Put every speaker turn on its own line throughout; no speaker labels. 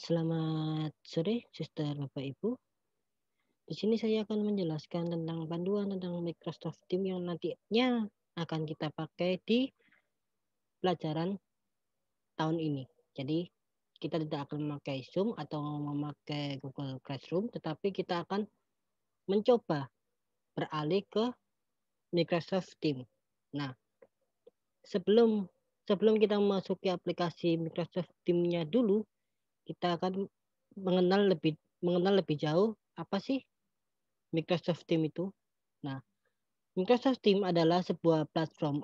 Selamat sore, Sister, Bapak, Ibu. Di sini saya akan menjelaskan tentang panduan tentang Microsoft Teams yang nantinya akan kita pakai di pelajaran tahun ini. Jadi, kita tidak akan memakai Zoom atau memakai Google Classroom, tetapi kita akan mencoba beralih ke Microsoft Teams. Nah, sebelum sebelum kita memasuki aplikasi Microsoft Teams-nya dulu, kita akan mengenal lebih jauh apa sih Microsoft Teams itu. Nah, Microsoft Teams adalah sebuah platform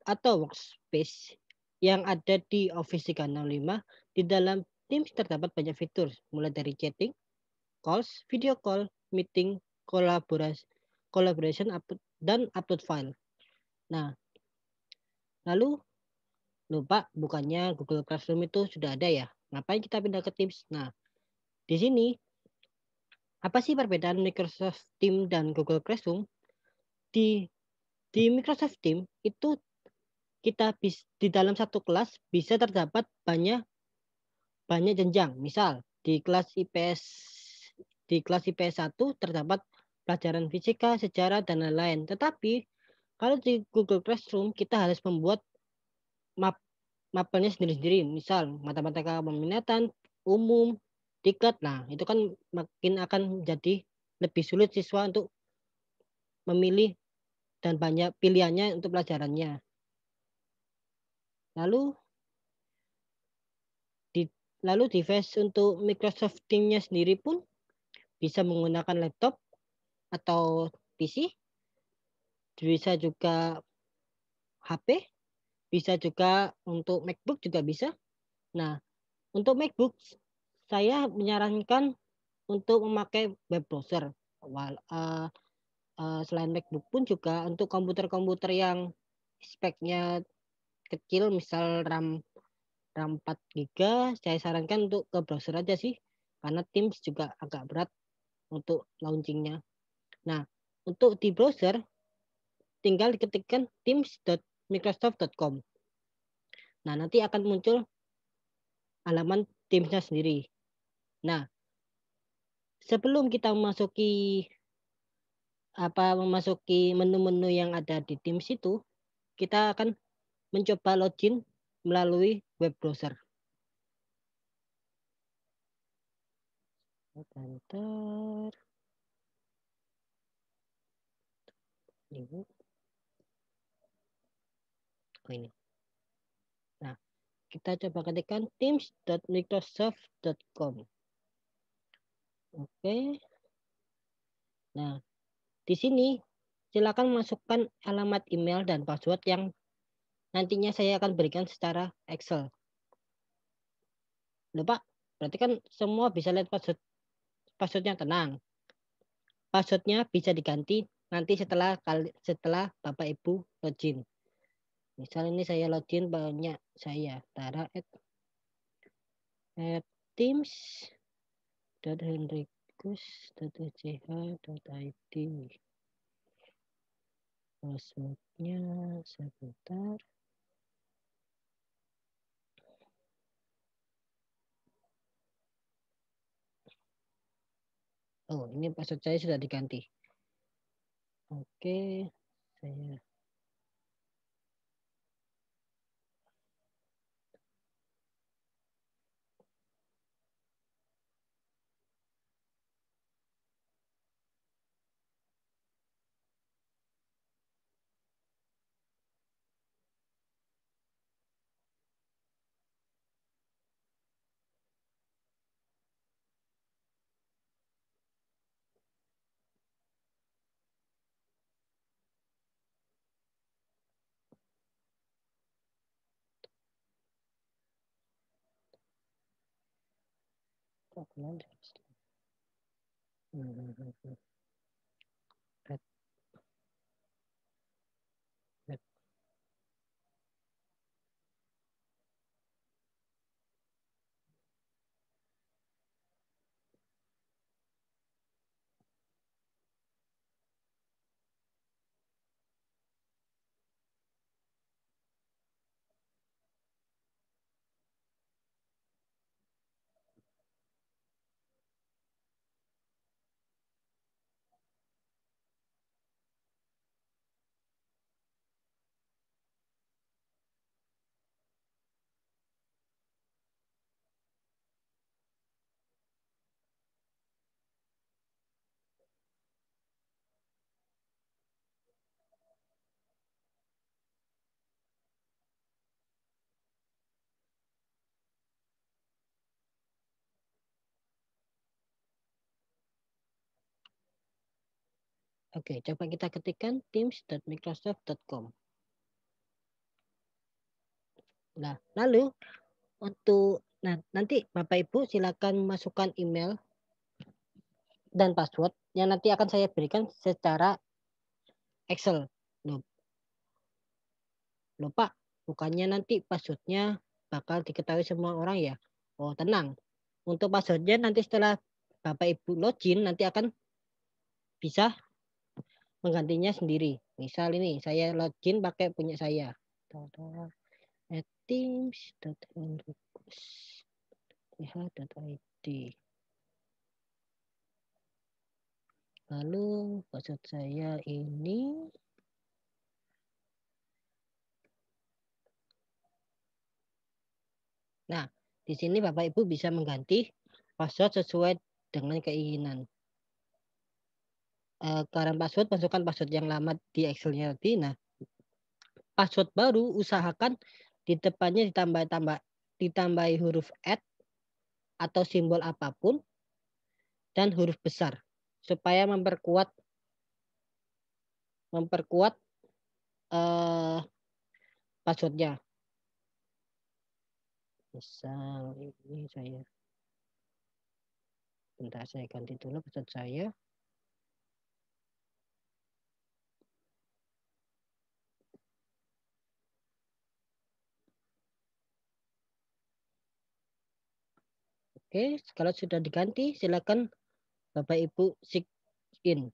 atau workspace yang ada di Office 365. Di dalam Teams terdapat banyak fitur, mulai dari chatting, calls, video call, meeting, collaboration, dan upload file. Nah, lalu lupa bukannya Google Classroom itu sudah ada ya? Ngapain kita pindah ke Teams? Nah, di sini apa sih perbedaan Microsoft Teams dan Google Classroom? Di di Microsoft Teams itu di dalam satu kelas bisa terdapat banyak banyak jenjang. Misal di kelas IPS 1 terdapat pelajaran fisika, sejarah, dan lain-lain. Tetapi kalau di Google Classroom kita harus membuat map mapelnya sendiri-sendiri. Misal matematika peminatan, umum, diklat. Nah, itu kan makin akan jadi lebih sulit siswa untuk memilih dan banyak pilihannya untuk pelajarannya. Lalu di lalu device untuk Microsoft Teams-nya sendiri pun bisa menggunakan laptop atau PC, bisa juga HP, bisa juga untuk MacBook juga bisa. Nah, untuk MacBook saya menyarankan untuk memakai web browser. Wal eee Selain MacBook pun juga untuk komputer-komputer yang speknya kecil, misal RAM 4 giga, saya sarankan untuk ke browser aja sih, karena Teams juga agak berat untuk launching-nya. Nah, untuk di browser tinggal diketikkan teams.microsoft.com. Nah, nanti akan muncul halaman Teams-nya sendiri. Nah, sebelum kita memasuki menu-menu yang ada di Teams itu, kita akan mencoba login melalui web browser. Bentar. Ini. Oh, ini. Nah, kita coba ketikkan teams.microsoft.com. Oke. Nah, di sini silakan masukkan alamat email dan password yang nantinya saya akan berikan secara Excel. Loh Pak, berarti kan semua bisa lihat passwordnya, tenang. Passwordnya bisa diganti nanti setelah Bapak Ibu login. Misal ini saya login banyak saya tara at teams.henrikus.uch.id. Passwordnya sebentar. Oh, ini password saya sudah diganti. Oke, saya Oke, coba kita ketikkan teams.microsoft.com. Nah, lalu nanti Bapak Ibu silakan masukkan email dan password yang nanti akan saya berikan secara Excel. Loh Pak, bukannya nanti passwordnya bakal diketahui semua orang ya? Oh tenang, untuk passwordnya nanti setelah Bapak Ibu login nanti akan bisa menggantinya sendiri. Misal ini saya login pakai punya saya. Teams.id. Lalu password saya ini. Nah, di sini Bapak Ibu bisa mengganti password sesuai dengan keinginan. Karena password, masukkan password yang lama di Excel-nya tadi. Nah, password baru usahakan di depannya ditambahi huruf @ atau simbol apapun dan huruf besar supaya memperkuat passwordnya. Misal ini saya ganti dulu password saya. Oke, kalau sudah diganti silakan Bapak Ibu sign in.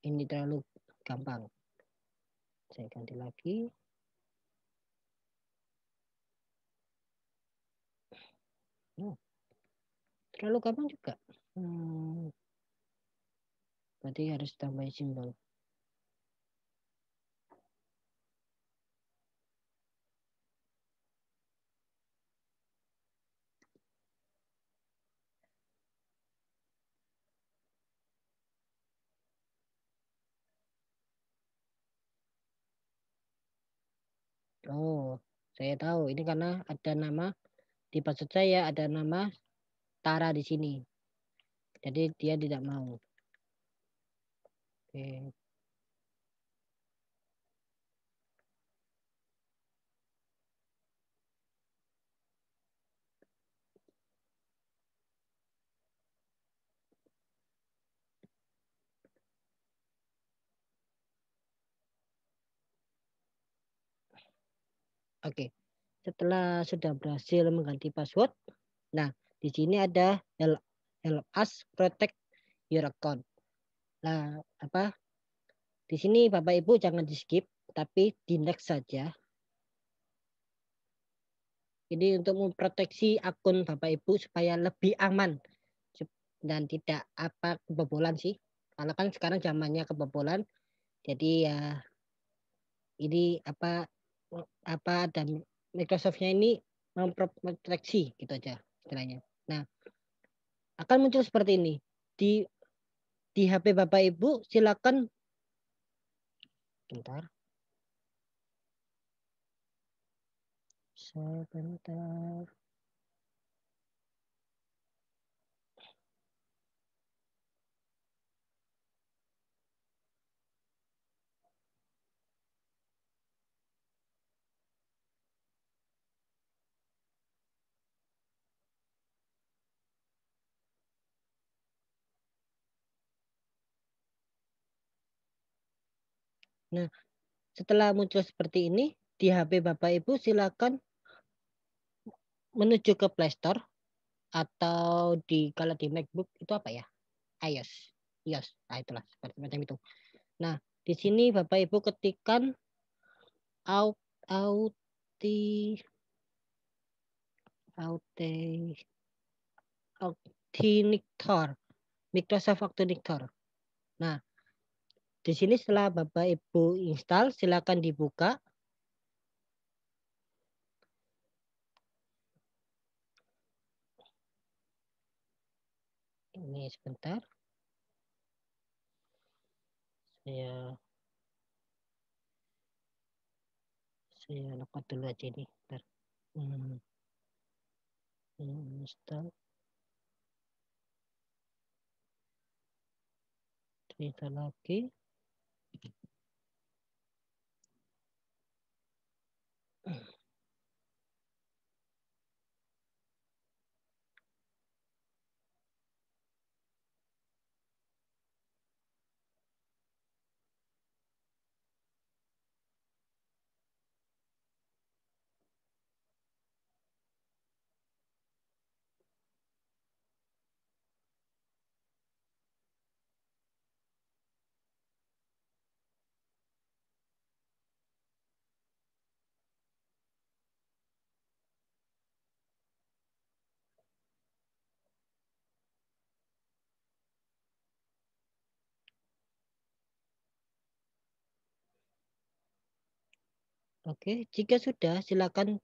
Ini terlalu gampang. Saya ganti lagi. Terlalu gampang juga. Berarti harus tambah simbol. Oh, saya tahu. Ini karena ada nama di password saya, ada nama Tara di sini. Jadi dia tidak mau. Oke. Oke. Setelah sudah berhasil mengganti password, nah di sini ada help us protect your account. Nah, di sini Bapak Ibu jangan di skip, tapi di next saja. Jadi untuk memproteksi akun Bapak Ibu supaya lebih aman dan tidak kebobolan sih. Karena kan sekarang zamannya kebobolan. Jadi ya ini dan Microsoft-nya ini memproteksi gitu aja istilahnya. Nah, akan muncul seperti ini. Di HP Bapak Ibu silakan bentar. Sebentar. Nah, setelah muncul seperti ini, di HP Bapak Ibu silakan menuju ke Play Store atau kalau di MacBook itu apa ya? iOS. iOS. Nah, itulah seperti macam itu. Nah, di sini Bapak Ibu ketikkan Authenticator, Microsoft Authenticator. Nah, di sini setelah Bapak Ibu install, silakan dibuka. Ini sebentar. Saya login dulu aja ini. Bentar. Install. Cerita lagi. Oke, jika sudah silakan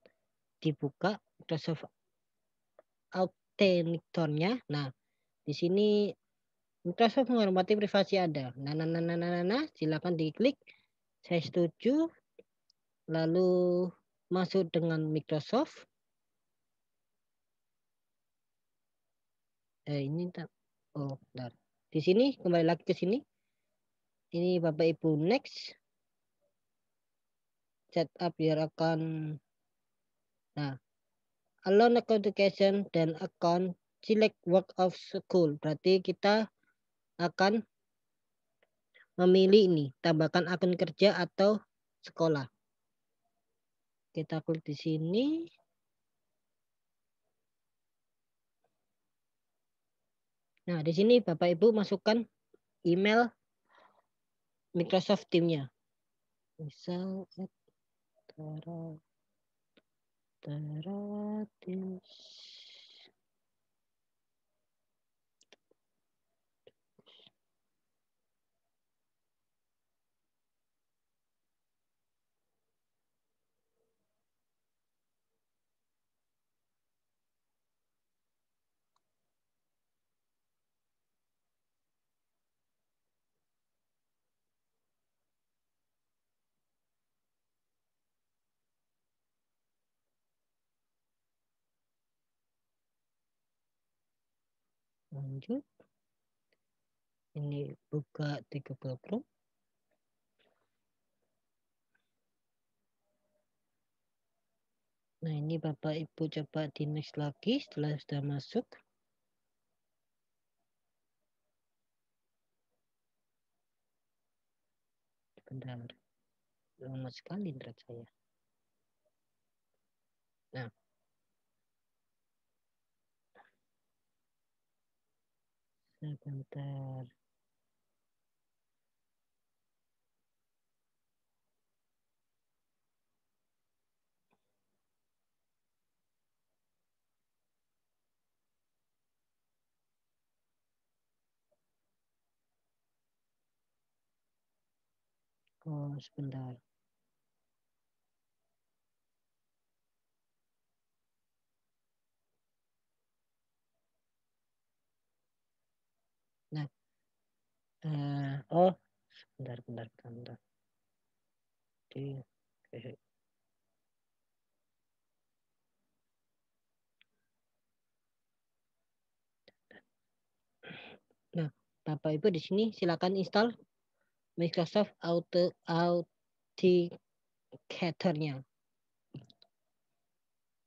dibuka Microsoft Authenticator-nya. Nah, di sini Microsoft menghormati privasi Anda. Silakan diklik saya setuju, lalu masuk dengan Microsoft. Ini tak. Oh, bentar. Di sini kembali lagi ke sini. Ini Bapak Ibu next. Set up your account. Nah, allow authentication dan account select work of school. Berarti kita akan memilih ini, tambahkan akun kerja atau sekolah. Kita klik di sini. Nah, di sini Bapak Ibu masukkan email Microsoft Teams-nya. Misal Teams. Lanjut. Ini buka 30 Pro. Nah, ini Bapak Ibu coba di next lagi setelah sudah masuk. Bentar. Lama sekali internet saya. Nah, sebentar. Oh, sebentar. Nah, oh, bentar. Oke. Nah, Bapak Ibu di sini silakan install Microsoft Authenticator-nya.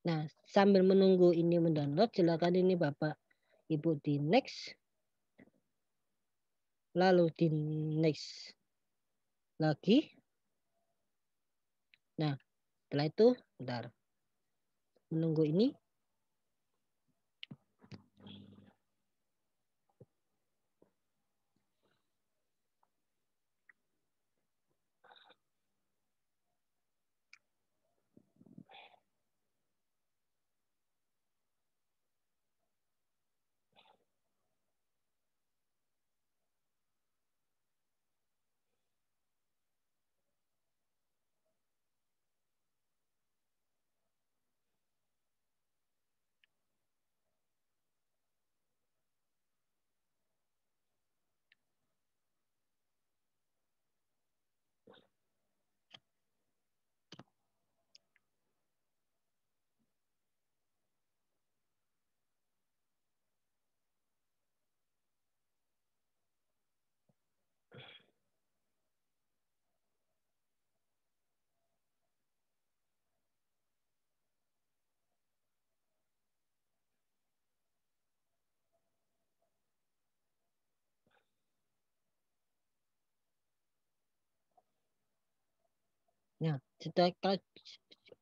Nah, sambil menunggu ini mendownload, silakan ini Bapak Ibu di next. Lalu di next lagi. Nah, setelah itu, bentar. Menunggu ini.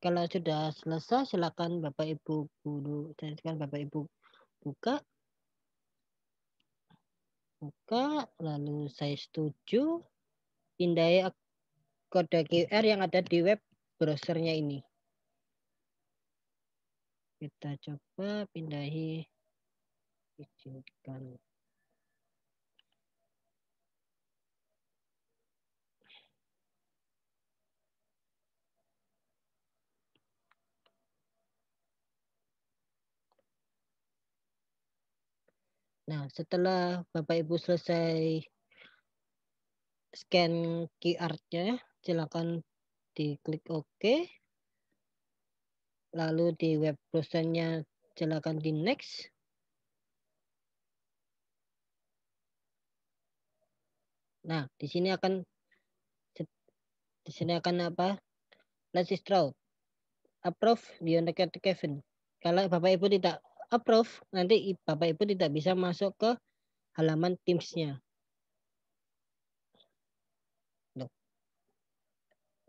Kalau sudah selesai, silakan Bapak Ibu guru, silakan Bapak Ibu buka, lalu saya setuju, pindahi kode QR yang ada di web browsernya ini. Kita coba pindahi, izinkan. Nah, setelah Bapak Ibu selesai scan QR-nya, silakan diklik OK. Lalu di web browsernya silakan di next. Nah, di sini akan apa? Let's draw. Approve the notification. Kalau Bapak Ibu tidak approve, nanti Bapak Ibu tidak bisa masuk ke halaman Teams-nya.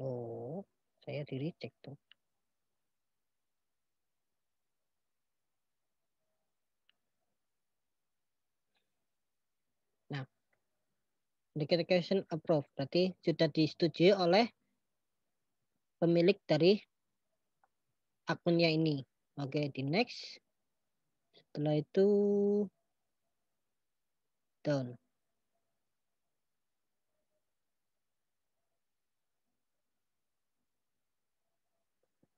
Oh, saya di reject tuh. Nah, notification approve berarti sudah disetujui oleh pemilik dari akunnya ini. Oke, di next. Setelah itu down.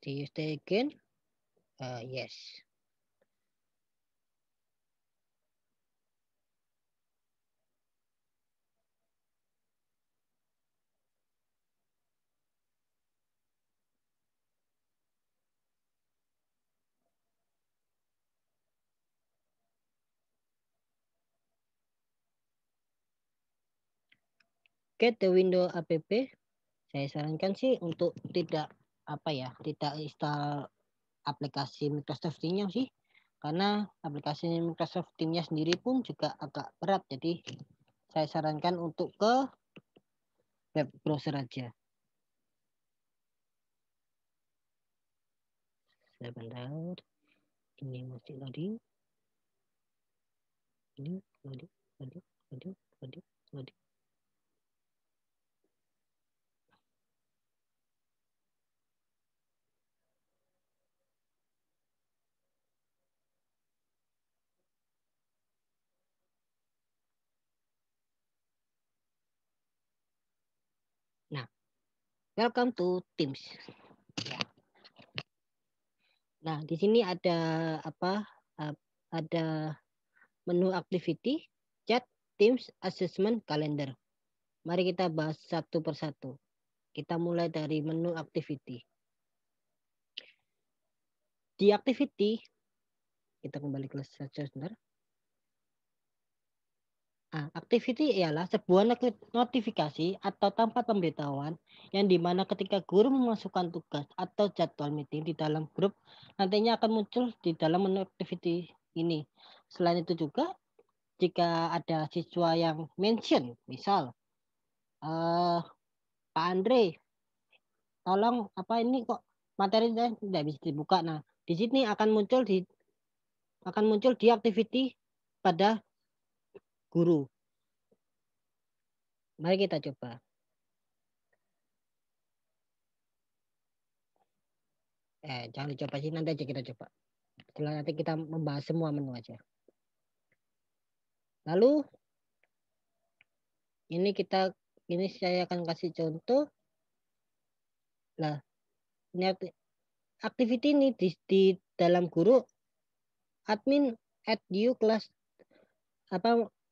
Do you stay again? Yes. Get the window app. Saya sarankan sih untuk tidak tidak install aplikasi Microsoft Teams sih, karena aplikasi Microsoft Teams-nya sendiri pun juga agak berat. Jadi saya sarankan untuk ke web browser aja. Sebentar, ini masih loading. Ini loading. Nah, welcome to Teams. Nah, di sini ada apa? Ada menu activity, chat, Teams, assessment, calendar. Mari kita bahas satu persatu. Kita mulai dari menu activity. Di activity, kita kembali ke slide sebentar. Activity ialah sebuah notifikasi atau tempat pemberitahuan yang dimana ketika guru memasukkan tugas atau jadwal meeting di dalam grup, nantinya akan muncul di dalam menu activity ini. Selain itu juga, jika ada siswa yang mention, misal, Pak Andre, tolong ini kok materi tidak bisa dibuka. Nah, di sini akan muncul di activity pada guru. Mari kita coba. Jangan dicoba sih, nanti aja kita coba. Setelah nanti kita membahas semua menu aja. Lalu ini saya akan kasih contoh. Nah, ini activity ini di dalam guru admin add you kelas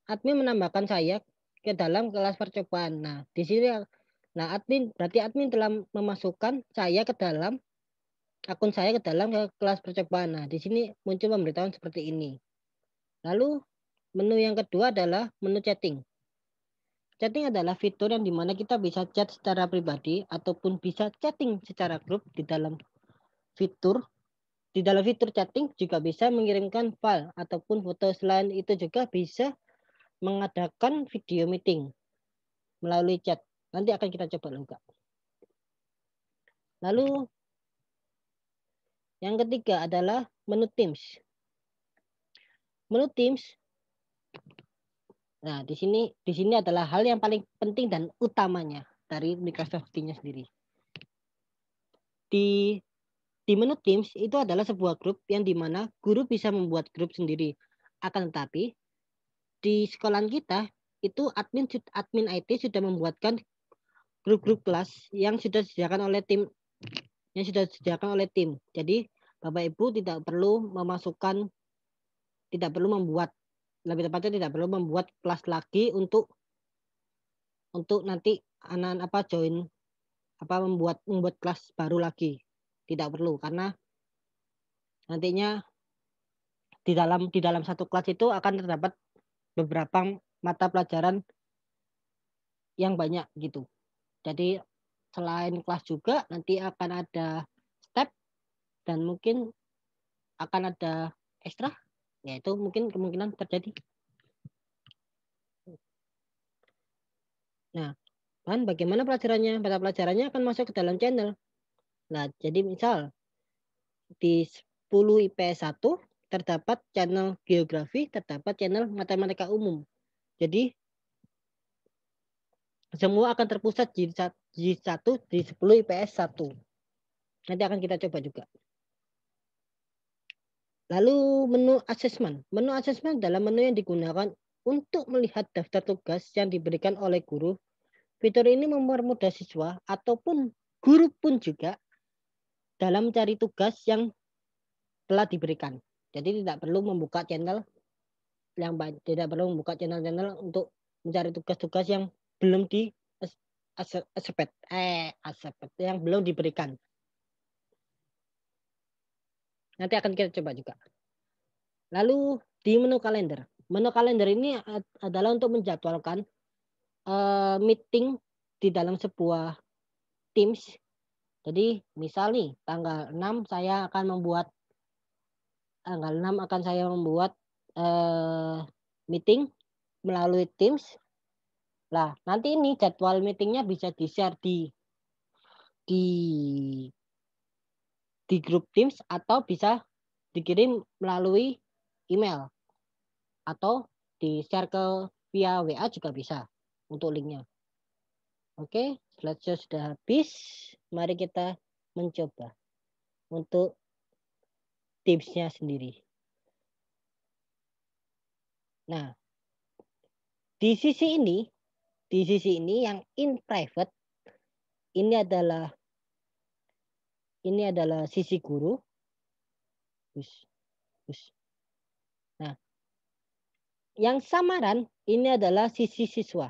admin menambahkan saya ke dalam kelas percobaan. Nah, di sini berarti admin telah memasukkan saya ke dalam akun saya ke dalam kelas percobaan. Nah, di sini muncul pemberitahuan seperti ini. Lalu menu yang kedua adalah menu chatting. Chatting adalah fitur yang dimana kita bisa chat secara pribadi ataupun bisa chatting secara grup di dalam fitur. Di dalam fitur chatting juga bisa mengirimkan file ataupun foto. Selain itu juga bisa mengadakan video meeting melalui chat. Nanti akan kita coba buka. Lalu yang ketiga adalah menu Teams. Menu Teams. Nah, di sini adalah hal yang paling penting dan utamanya dari Microsoft Teams sendiri. Di menu Teams itu adalah sebuah grup yang dimana guru bisa membuat grup sendiri. Akan tetapi di sekolahan kita itu admin IT sudah membuatkan grup-grup kelas yang sudah disediakan oleh tim. Jadi Bapak Ibu tidak perlu membuat, lebih tepatnya tidak perlu membuat kelas lagi untuk nanti anak-anak membuat kelas baru lagi. Tidak perlu, karena nantinya di dalam satu kelas itu akan terdapat beberapa mata pelajaran yang banyak gitu. Jadi selain kelas juga nanti akan ada step dan mungkin akan ada ekstra, yaitu mungkin kemungkinan terjadi. Nah, dan bagaimana pelajarannya? Mata pelajarannya akan masuk ke dalam channel. Nah, jadi misal di 10 IPS 1 terdapat channel geografi, terdapat channel matematika umum. Jadi semua akan terpusat di 10 IPS 1. Nanti akan kita coba juga. Lalu menu asesmen. Menu asesmen adalah menu yang digunakan untuk melihat daftar tugas yang diberikan oleh guru. Fitur ini mempermudah siswa ataupun guru pun juga dalam mencari tugas yang telah diberikan. Jadi tidak perlu membuka channel untuk mencari tugas-tugas yang belum yang belum diberikan. Nanti akan kita coba juga. Lalu di menu kalender. Menu kalender ini adalah untuk menjadwalkan meeting di dalam sebuah Teams. Jadi misal nih tanggal 6 akan saya membuat meeting melalui Teams. Nah, nanti ini jadwal meetingnya bisa di-share di grup Teams atau bisa dikirim melalui email atau di-share via WA juga bisa untuk linknya. Oke, slideshow sudah habis. Mari kita mencoba untuk Teams-nya sendiri. Nah, di sisi ini yang in private ini adalah sisi guru. Nah, yang samaran ini adalah sisi siswa.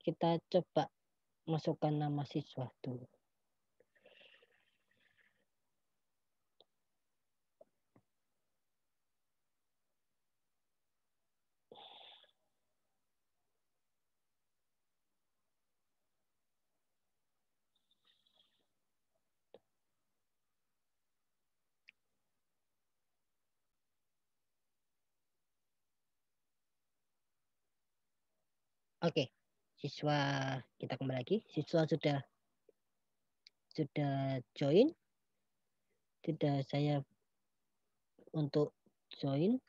Kita coba masukkan nama siswa dulu. Oke, siswa kita kembali lagi. Siswa sudah join. Tidak saya untuk join.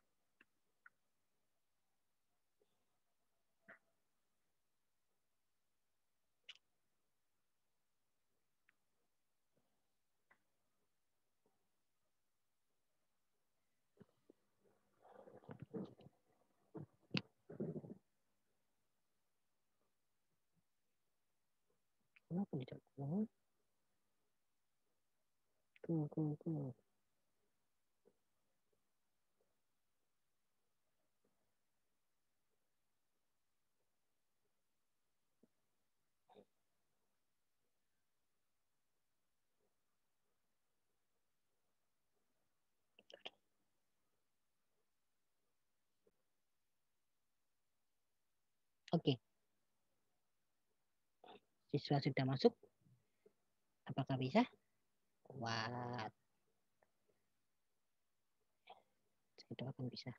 Kenapa tidak mau? Tunggu. Oke. Siswa sudah masuk. Apakah bisa? Wah, saya doakan bisa.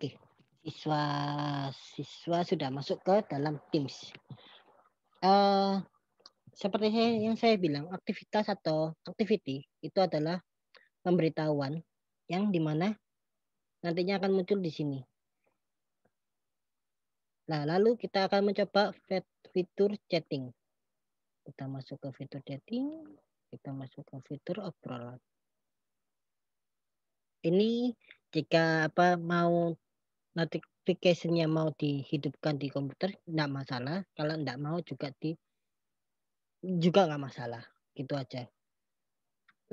Oke, siswa sudah masuk ke dalam Teams. Seperti yang saya bilang, aktivitas atau activity itu adalah pemberitahuan yang dimana nantinya akan muncul di sini. Nah, lalu kita akan mencoba fitur chatting. Kita masuk ke fitur chatting, kita masuk ke fitur obrolan. Ini jika mau notification-nya mau dihidupkan di komputer, enggak masalah. Kalau enggak mau juga nggak masalah. Gitu aja.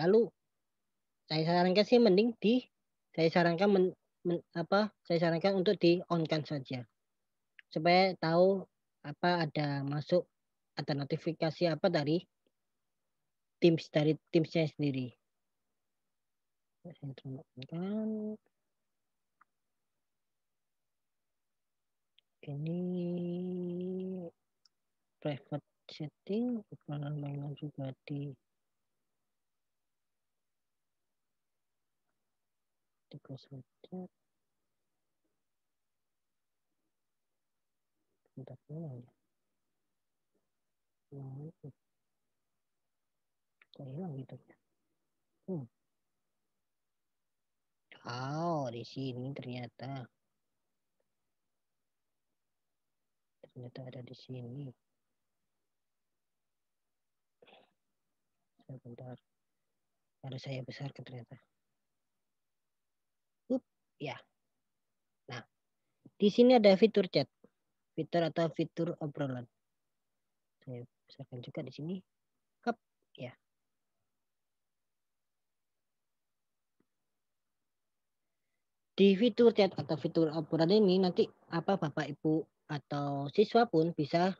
Lalu saya sarankan sih mending saya sarankan saya sarankan untuk di on-kan saja. Supaya tahu ada notifikasi dari Teams-nya sendiri. Saya terangkan. Ini private setting, mainan juga di saja. Bentar dulu ya. Kok hilang gitu ya? Oh, di sini ternyata ada di sini. Sebentar. Harus saya besarkan ternyata. Ya. Nah, di sini ada fitur chat. Fitur atau fitur obrolan. Saya besarkan juga di sini. Ya. Di fitur chat atau fitur obrolan ini nanti Bapak Ibu atau siswa pun bisa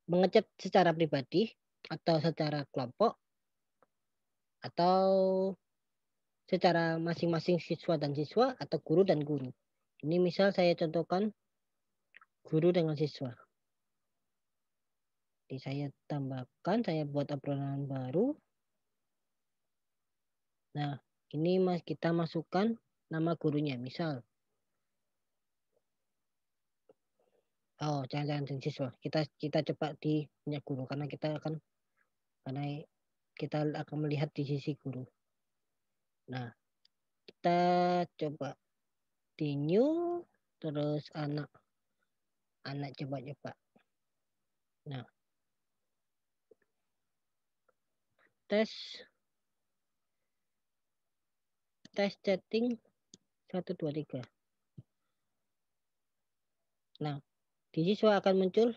mengechat secara pribadi atau secara kelompok atau secara masing-masing siswa dan siswa atau guru dan guru. Ini misal saya contohkan guru dengan siswa. Jadi saya tambahkan, saya buat obrolan baru. Nah, ini kita masukkan nama gurunya, misal. Oh, jangan siswa. Kita coba di punya guru karena kita akan melihat di sisi guru. Nah, kita coba di new, terus anak coba. Nah, tes chatting 1, 2, 3. Nah, di siswa akan muncul.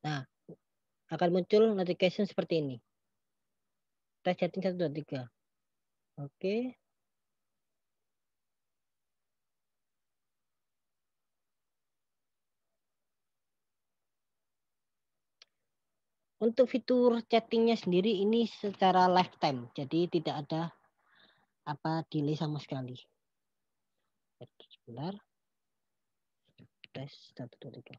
Nah, akan muncul notification seperti ini. Tes chatting 1, 2, 3. Oke. Untuk fitur chattingnya sendiri ini secara lifetime. Jadi tidak ada delay sama sekali. Sebentar. Tes 1, 2, 3.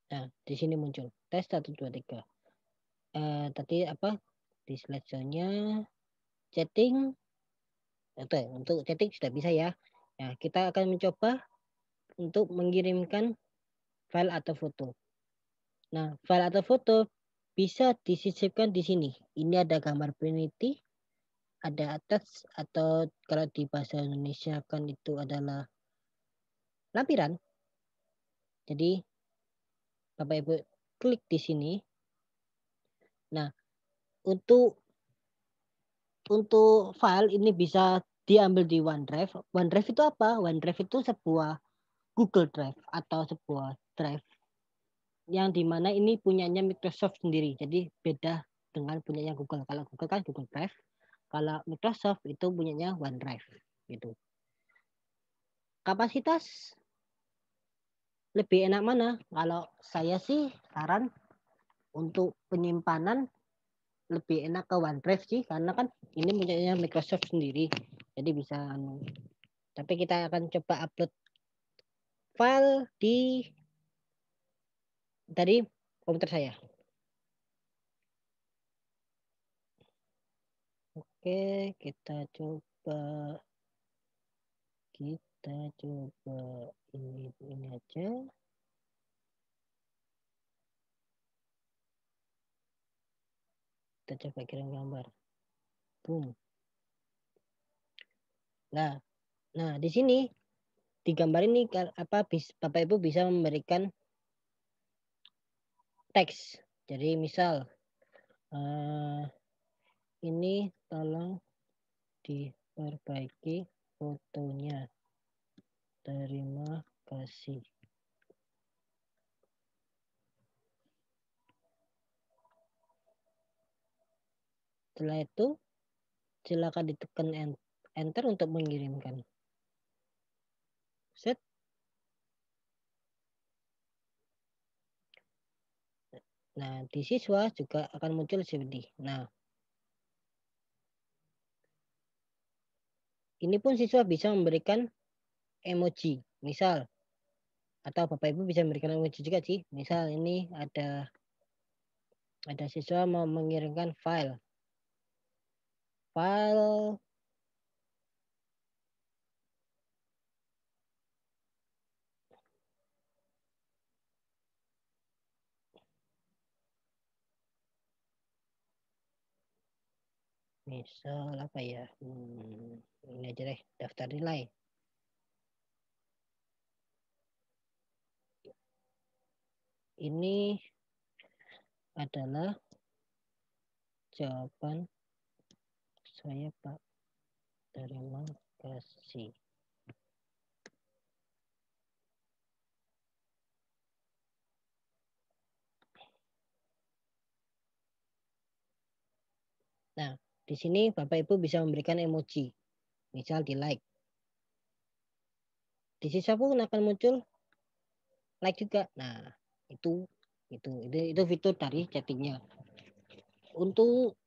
Nah, di sini muncul tes 1, 2, 3. Tadi di slideshow-nya chatting. Untuk chatting sudah bisa ya. Nah, kita akan mencoba untuk mengirimkan file atau foto. Nah, file atau foto bisa disisipkan di sini. Ini ada gambar peneliti, ada attach atau kalau di bahasa Indonesia kan itu adalah lampiran. Jadi Bapak Ibu klik di sini. Nah, untuk file ini bisa diambil di OneDrive. OneDrive itu apa? OneDrive itu sebuah Google Drive atau sebuah drive yang dimana ini punyanya Microsoft sendiri. Jadi beda dengan punyanya Google. Kalau Google kan Google Drive, kalau Microsoft itu punyanya OneDrive gitu. Kapasitas lebih enak mana? Kalau saya sih saran untuk penyimpanan lebih enak ke OneDrive sih, karena kan ini punyanya Microsoft sendiri. Jadi bisa tapi kita akan coba upload file dari komputer saya. Oke, kita coba ini aja. Kita coba kirim gambar. Boom. Nah, di sini di gambar ini Bapak Ibu bisa memberikan teks. Jadi misal ini tolong diperbaiki fotonya. Terima kasih. Setelah itu silakan ditekan enter untuk mengirimkan. Set. Nah, di siswa juga akan muncul seperti. Nah, ini pun siswa bisa memberikan emoji, misal, atau Bapak Ibu bisa memberikan emoji juga sih. Misal ini ada siswa mau mengirimkan file. Misal apa ya? Ini aja deh, daftar nilai. Ini adalah jawaban saya, Pak. Terima kasih. Nah, di sini Bapak Ibu bisa memberikan emoji. Misal di like. Di sisa pun akan muncul like juga. Nah, itu fitur dari chattingnya. Untuk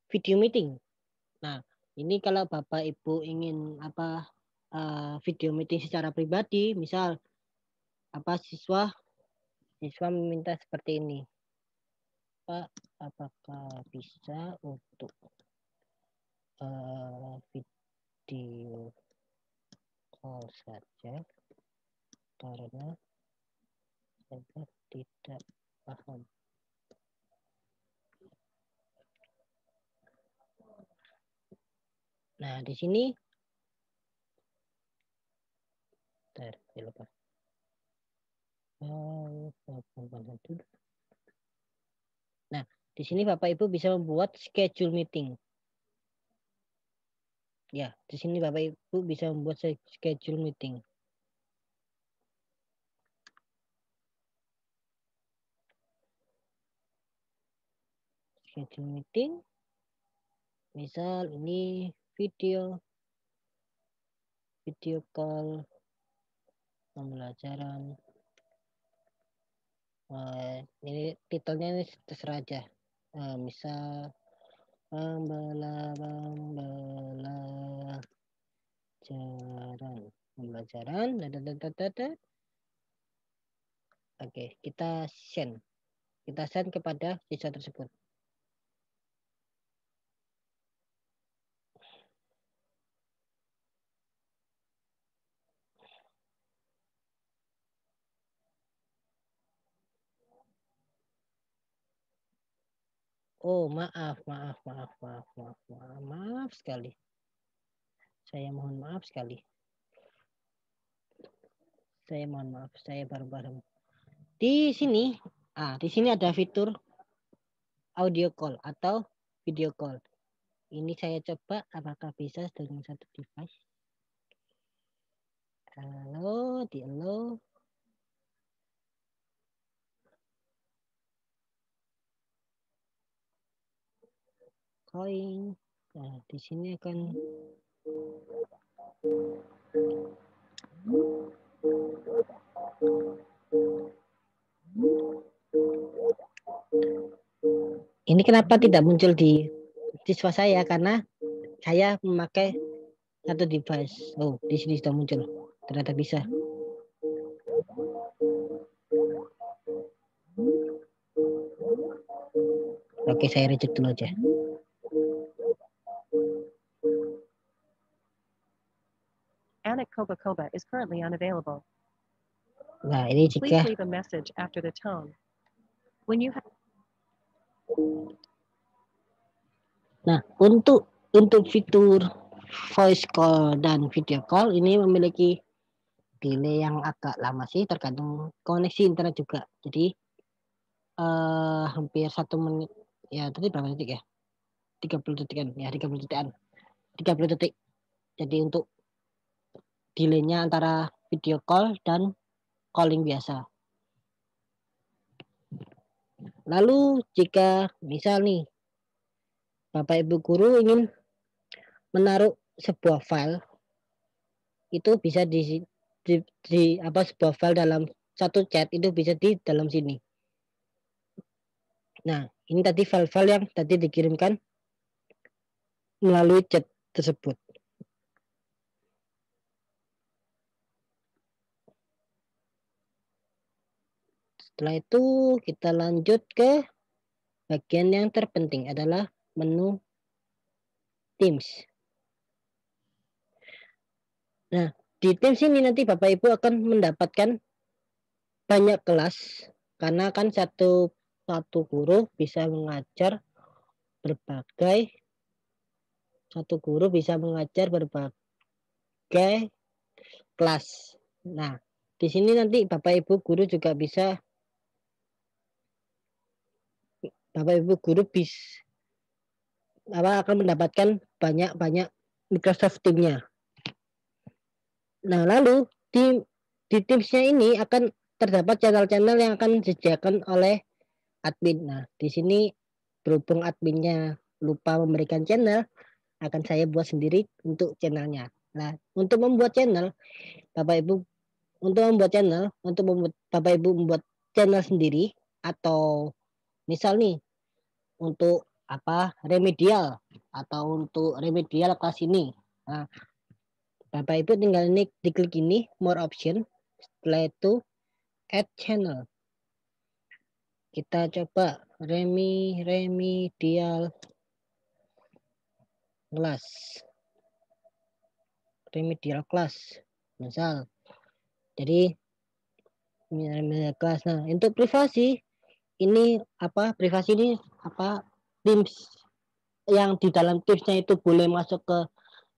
video meeting. Nah, ini kalau Bapak Ibu ingin video meeting secara pribadi, misal siswa meminta seperti ini. Pak, apakah bisa untuk video call saja karena saya tidak paham. Nah, di sini lupa. Nah, di sini Bapak Ibu bisa membuat schedule meeting. Ya, di sini Bapak Ibu bisa membuat schedule meeting. Schedule meeting. Misal ini video call pembelajaran. Ini titelnya ini terserah aja. Misal pembelajaran. Oke, kita send kepada siswa tersebut. Oh, maaf sekali. Saya mohon maaf sekali. Saya baru. Di sini ada fitur audio call atau video call. Ini saya coba apakah bisa dengan satu device. Halo. Koin. Nah, di sini akan ini kenapa tidak muncul di siswa saya karena saya memakai satu device. Oh, di sini sudah muncul. Ternyata bisa. Oke, saya reject dulu aja.
Anik Koba is currently unavailable.
Nah, ini
Please
jika
leave a message after the tone. When you have
Nah, untuk fitur voice call dan video call ini memiliki delay yang agak lama sih, tergantung koneksi internet juga. Jadi hampir 1 menit, ya tadi berapa detik ya? 30 detikan, ya 30 detikan. 30 detik. Jadi untuk delaynya antara video call dan calling biasa. Lalu jika misal nih Bapak Ibu guru ingin menaruh sebuah file, itu bisa sebuah file dalam satu chat itu bisa di dalam sini. Nah, ini tadi file-file yang tadi dikirimkan melalui chat tersebut. Setelah itu kita lanjut ke bagian yang terpenting adalah menu Teams. Nah, di Teams ini nanti Bapak Ibu akan mendapatkan banyak kelas karena kan satu guru bisa mengajar berbagai kelas. Nah, di sini nanti Bapak Ibu guru akan mendapatkan banyak Microsoft Teams-nya. Nah, lalu di Teams-nya ini akan terdapat channel-channel yang akan disediakan oleh admin. Nah, di sini berhubung adminnya lupa memberikan channel, akan saya buat sendiri untuk channelnya. Nah, untuk membuat channel, Bapak Ibu membuat channel sendiri, atau misal nih untuk remedial kelas ini. Nah, Bapak Ibu tinggal diklik ini more option, setelah itu add channel. Kita coba remedial class misal. Jadi remedial class. Nah, untuk privasi ini Teams yang di dalam Teams-nya itu boleh masuk ke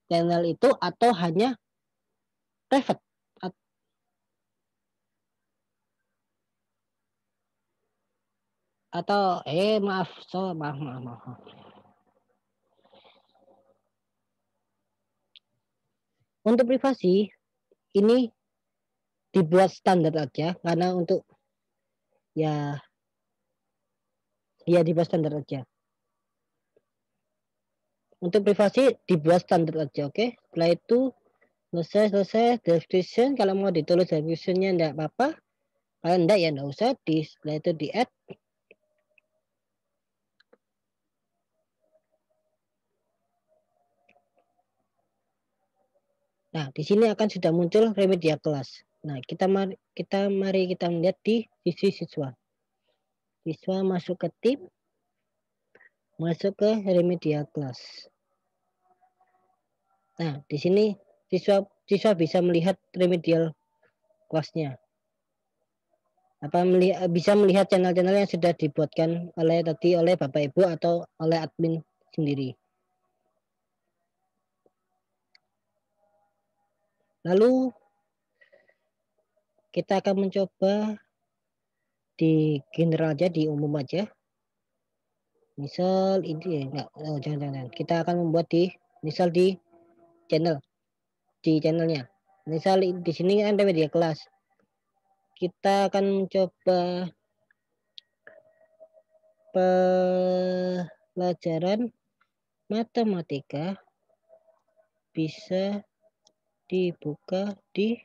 channel itu atau hanya private. Atau maaf. Untuk privasi ini dibuat standar aja karena untuk ya dibuat standar aja. Untuk privasi dibuat standar aja, oke? Setelah itu selesai description. Kalau mau ditulis description-nya enggak apa-apa. Kalau enggak ya enggak usah. Setelah itu di add. Nah, di sini akan sudah muncul remedial class. Nah, mari kita melihat di sisi siswa. Siswa masuk ke tim, masuk ke remedial class. Nah, di sini siswa bisa melihat remedial class-nya. Bisa melihat channel-channel yang sudah dibuatkan oleh Bapak Ibu atau oleh admin sendiri. Lalu kita akan mencoba di general aja, di umum aja. Misal ini jangan. Kita akan membuat misal di channelnya. Misal di sini ada media kelas. Kita akan mencoba pelajaran matematika bisa dibuka di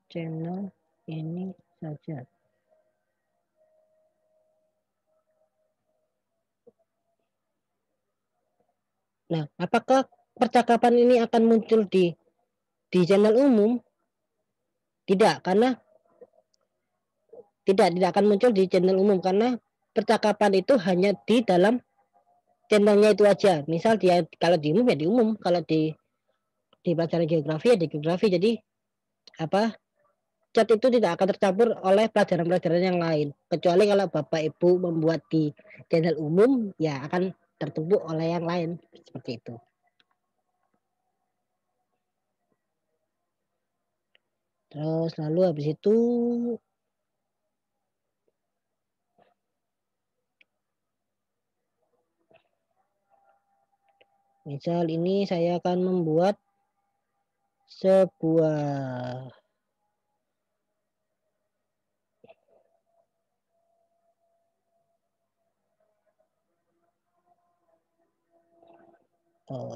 channel ini saja. Nah, apakah percakapan ini akan muncul di channel umum? Tidak, karena tidak akan muncul di channel umum karena percakapan itu hanya di dalam channelnya itu aja. Misal dia kalau di umum ya di umum, kalau di pelajaran geografi ya di geografi. Jadi apa chat itu tidak akan tercampur oleh pelajaran-pelajaran yang lain. Kecuali kalau Bapak Ibu membuat di channel umum ya akan tertumpuk oleh yang lain seperti itu. Terus lalu habis itu misal ini saya akan membuat sebuah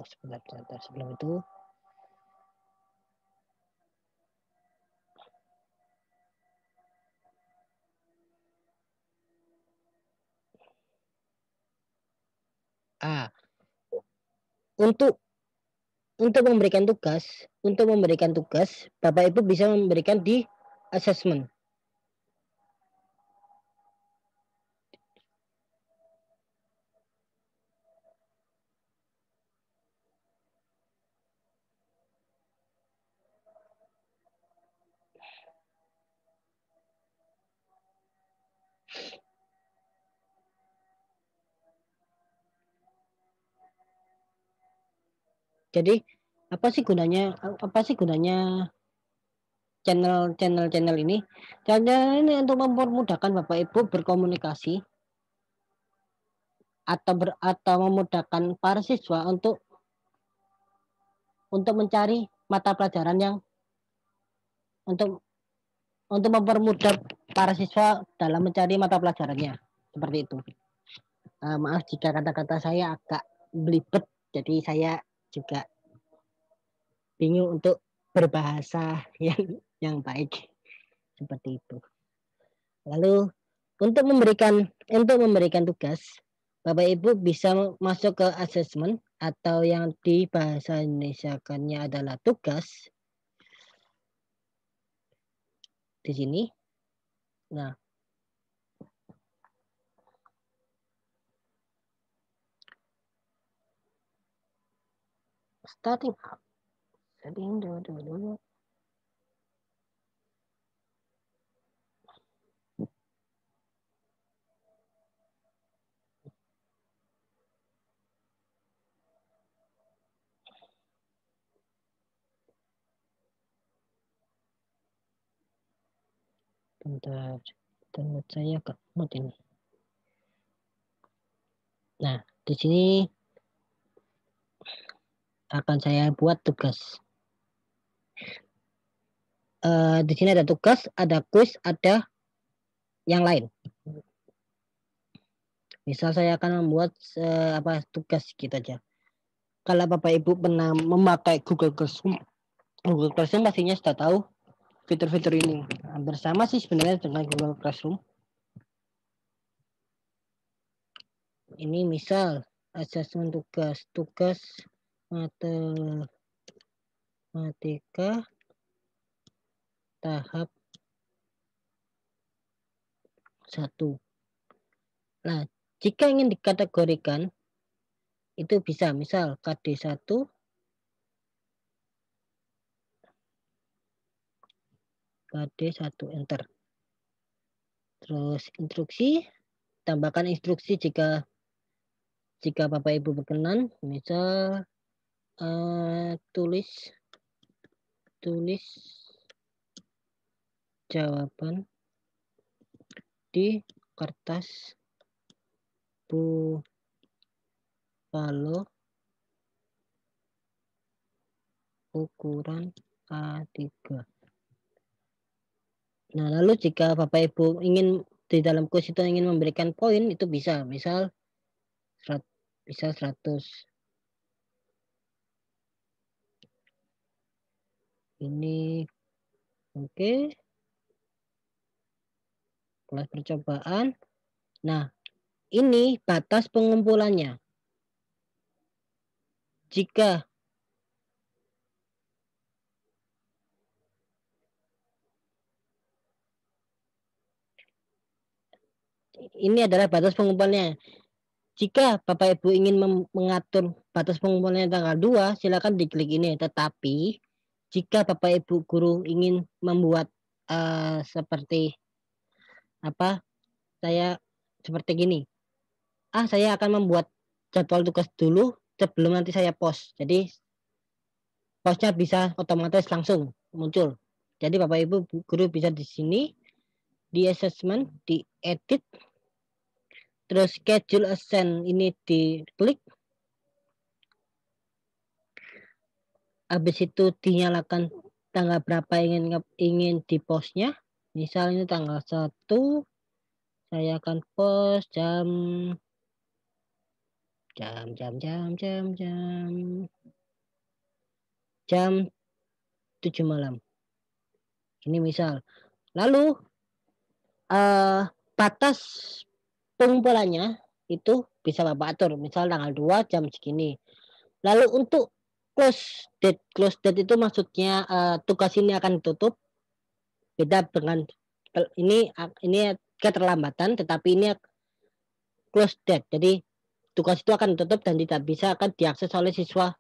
sebentar sebelum itu untuk memberikan tugas Bapak Ibu bisa memberikan di assessment. Jadi apa sih gunanya channel ini? Channel ini untuk mempermudahkan Bapak Ibu berkomunikasi atau memudahkan para siswa untuk mencari mata pelajaran yang untuk mempermudah para siswa dalam mencari mata pelajarannya seperti itu. Maaf jika kata-kata saya agak belibet, jadi saya juga bingung untuk berbahasa yang baik seperti itu. Lalu untuk memberikan tugas, Bapak Ibu bisa masuk ke asesmen atau yang di bahasa Indonesia-kannya adalah tugas di sini. Nah, starting up. Setting dulu. Bentar, internet saya agak lemot ini. Nah, di sini akan saya buat tugas. Di sini ada tugas, ada kuis, ada yang lain. Misal saya akan membuat tugas gitu aja. Kalau Bapak Ibu pernah memakai Google Classroom pastinya sudah tahu fitur-fitur ini. Hampir sama sih sebenarnya dengan Google Classroom. Ini misal asesmen tugas matematika tahap 1. Nah, jika ingin dikategorikan itu bisa misal KD1 enter. Terus instruksi, tambahkan instruksi jika Bapak Ibu berkenan, misal tulis jawaban di kertas kalau ukuran A3. Nah, lalu jika Bapak Ibu ingin di dalam kuis itu ingin memberikan poin, itu bisa. Misal 100. Ini oke. Kelas percobaan. Nah, ini batas pengumpulannya. Jika ini adalah batas pengumpulannya. Jika Bapak Ibu ingin mengatur batas pengumpulannya tanggal 2, silakan diklik ini. Tetapi jika Bapak Ibu guru ingin membuat seperti apa? Saya seperti gini. Saya akan membuat jadwal tugas dulu sebelum nanti saya post. Jadi postnya bisa otomatis langsung muncul. Jadi Bapak Ibu guru bisa di sini, di assessment, di edit, terus schedule assign ini diklik. Habis itu dinyalakan tanggal berapa ingin di postnya. Misal ini tanggal 1, saya akan post jam 7 malam. Ini misal. Lalu batas pengumpulannya itu bisa Bapak atur. Misal tanggal 2 jam segini. Lalu untuk close date itu maksudnya tugas ini akan tutup. Beda dengan ini keterlambatan, tetapi ini close date. Jadi tugas itu akan tutup dan tidak bisa akan diakses oleh siswa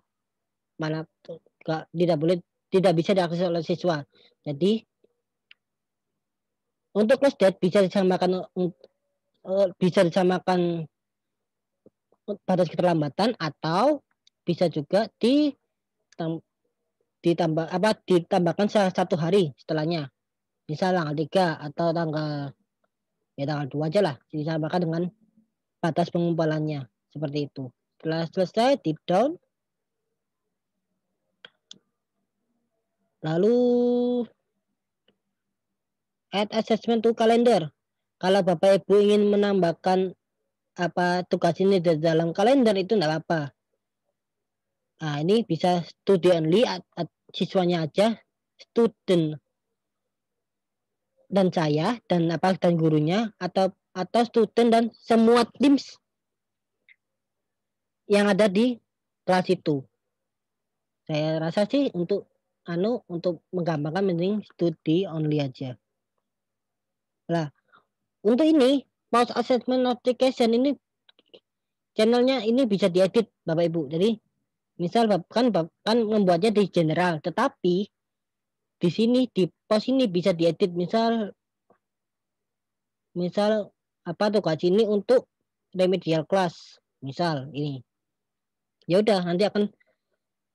tidak bisa diakses oleh siswa. Jadi untuk close date bisa disamakan batas keterlambatan atau bisa juga ditambahkan 1 hari setelahnya. Misal tanggal 3 atau tanggal 2 aja lah, disamakan dengan batas pengumpulannya seperti itu. Setelah selesai deep down, lalu add assessment to calendar. Kalau Bapak Ibu ingin menambahkan tugas ini di dalam kalender itu enggak apa-apa. Nah, ini bisa student only, siswanya aja, student dan saya dan gurunya atau student dan semua tim yang ada di kelas itu. Saya rasa sih untuk menggampangkan mending studi only aja. Lah, untuk ini post assessment notification ini channelnya ini bisa diedit Bapak Ibu. Jadi misal kan membuatnya di general, tetapi di sini di post ini bisa diedit. Misal tugas ini untuk remedial class, misal ini. Ya udah, nanti akan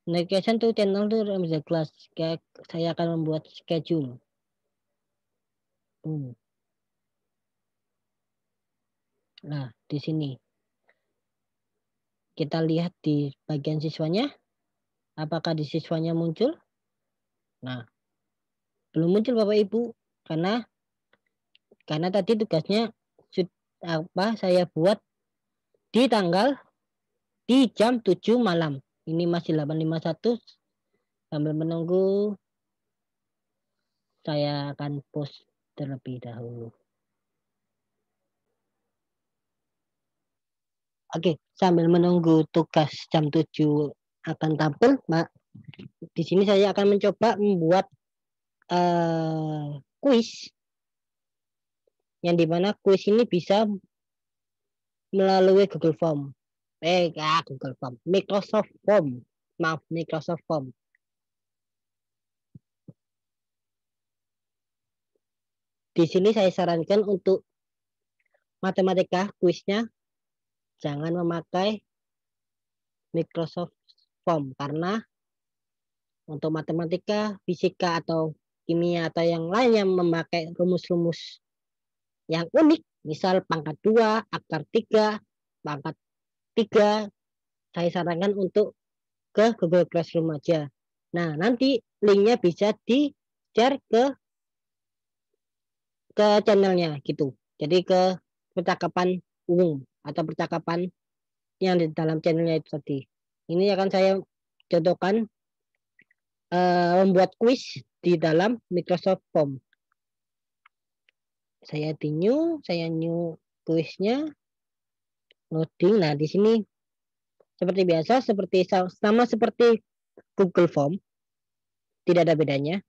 notification tuh channel tuh remedial class. Kayak saya akan membuat schedule. Nah, di sini kita lihat di bagian siswanya, apakah di siswanya muncul? Nah, belum muncul Bapak Ibu karena tadi tugasnya saya buat di jam 7 malam. Ini masih 8.51. Sambil menunggu, saya akan post terlebih dahulu. Oke, sambil menunggu tugas jam 7 akan tampil, Mbak. Di sini saya akan mencoba membuat kuis, yang dimana kuis ini bisa melalui Google Form. Google Form, Microsoft Form. Maaf, Microsoft Form. Di sini saya sarankan untuk matematika kuisnya jangan memakai Microsoft Form karena untuk matematika, fisika atau kimia atau yang lain yang memakai rumus-rumus yang unik, misal pangkat 2, akar 3, pangkat 3, saya sarankan untuk ke Google Classroom aja. Nah, nanti linknya bisa di-share ke channelnya gitu. Jadi ke percakapan umum atau percakapan yang di dalam channelnya itu tadi. Ini akan saya contohkan membuat kuis di dalam Microsoft Form. Saya new kuisnya, loading. Nah, di sini seperti biasa, sama seperti Google Form, tidak ada bedanya.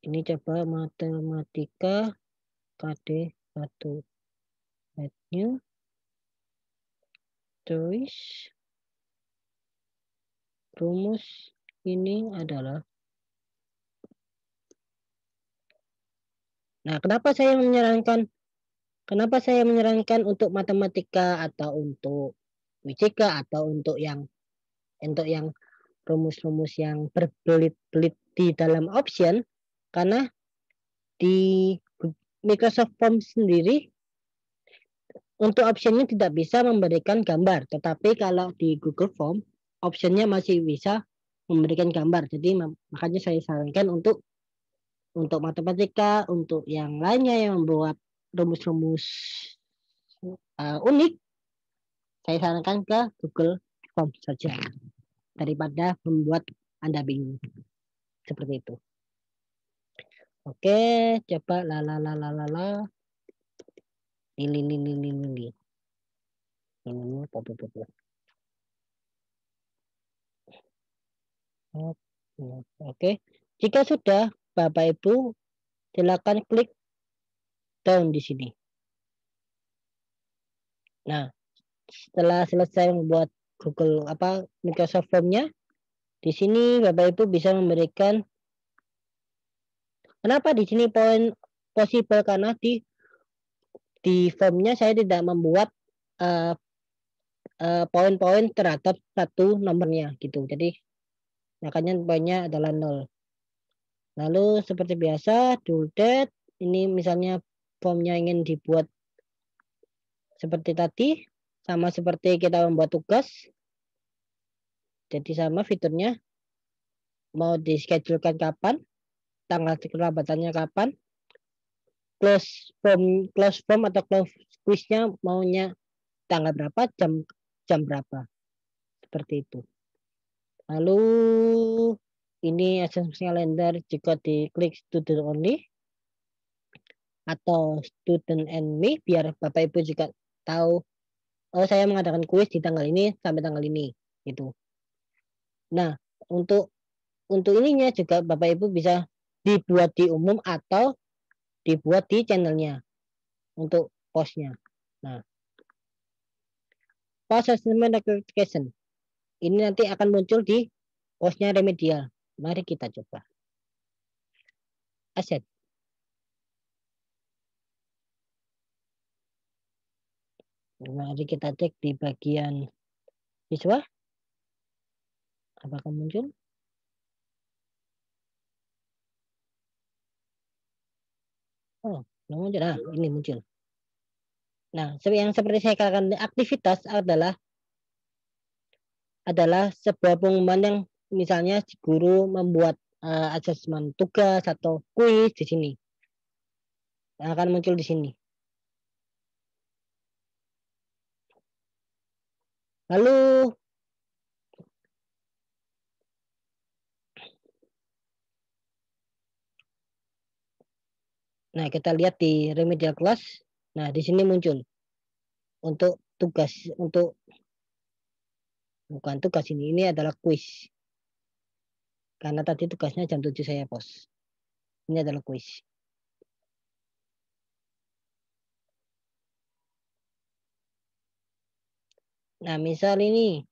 Ini coba matematika KD1 add new, terus rumus ini adalah, nah kenapa saya menyarankan untuk matematika atau untuk fisika atau untuk yang rumus-rumus yang berbelit-belit di dalam option, karena di Microsoft Forms sendiri untuk optionnya tidak bisa memberikan gambar, tetapi kalau di Google Form optionnya masih bisa memberikan gambar. Jadi makanya saya sarankan untuk matematika, untuk yang lainnya yang membuat rumus-rumus unik, saya sarankan ke Google Form saja daripada membuat Anda bingung. Seperti itu. Oke, coba Lili. Oke, jika sudah, Bapak Ibu silakan klik down di sini. Nah, setelah selesai membuat Microsoft Form-nya, di sini Bapak Ibu bisa memberikan, kenapa di sini possible, karena di formnya saya tidak membuat poin-poin terhadap satu nomornya gitu. Jadi makanya poinnya adalah 0. Lalu seperti biasa, do that. Ini misalnya formnya ingin dibuat seperti tadi, sama seperti kita membuat tugas. Jadi sama fiturnya, mau dischedulekan kapan, tanggal keterlambatannya kapan, close form atau close quiznya maunya tanggal berapa, jam berapa, seperti itu. Lalu ini assessment calendar, jika diklik student only atau student and me, biar Bapak Ibu juga tahu, oh saya mengadakan kuis di tanggal ini sampai tanggal ini gitu. Nah, untuk ininya juga Bapak Ibu bisa dibuat di umum atau dibuat di channelnya untuk postnya. Nah, post assessment notification ini nanti akan muncul di postnya remedial. Mari kita coba. Aset. Mari kita cek di bagian siswa. Apakah muncul? Oh, belum muncul. Nah, ini muncul. Nah, yang seperti saya katakan, aktivitas adalah sebuah pengumuman yang misalnya guru membuat asesmen tugas atau kuis di sini. Yang akan muncul di sini. Lalu nah, kita lihat di remedial class. Nah, di sini muncul untuk tugas, bukan tugas ini adalah kuis. Karena tadi tugasnya jam 7 saya post. Ini adalah kuis. Nah, misal ini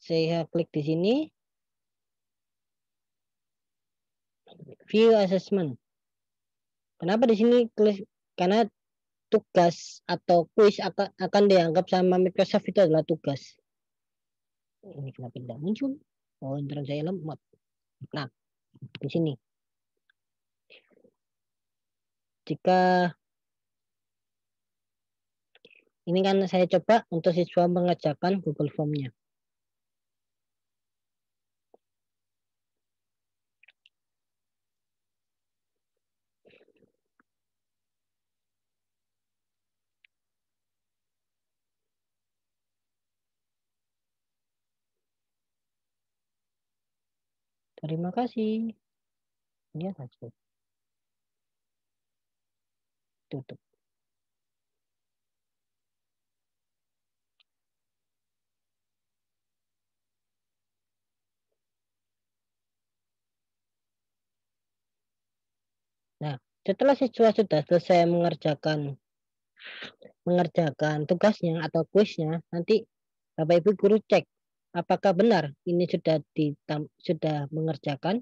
saya klik di sini, view assessment. Kenapa di sini klik? Karena tugas atau kuis akan dianggap sama Microsoft itu adalah tugas. Ini kenapa tidak muncul? Oh, internet saya lemot. Nah, di sini. Jika ini kan saya coba untuk siswa mengerjakan Google Form-nya. Terima kasih. Ini saja. Tutup. Nah, Setelah siswa sudah selesai mengerjakan tugasnya atau kuisnya, nanti Bapak Ibu guru cek apakah benar ini sudah mengerjakan.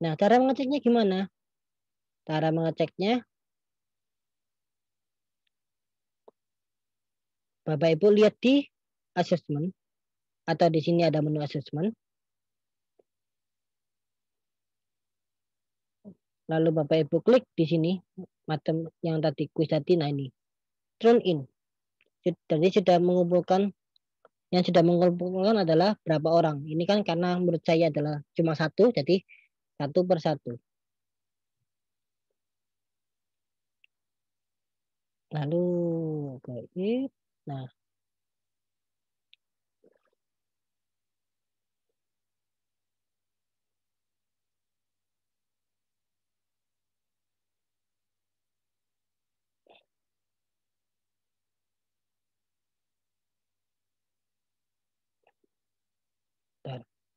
Nah, cara mengeceknya gimana? Cara mengeceknya, Bapak Ibu lihat di assessment atau di sini ada menu assessment. Lalu Bapak Ibu klik di sini macam yang tadi kuis tadi. Nah, ini turn in. Jadi yang sudah mengumpulkan adalah berapa orang. Ini kan karena menurut saya adalah cuma satu, jadi satu per satu. Lalu klik. Nah,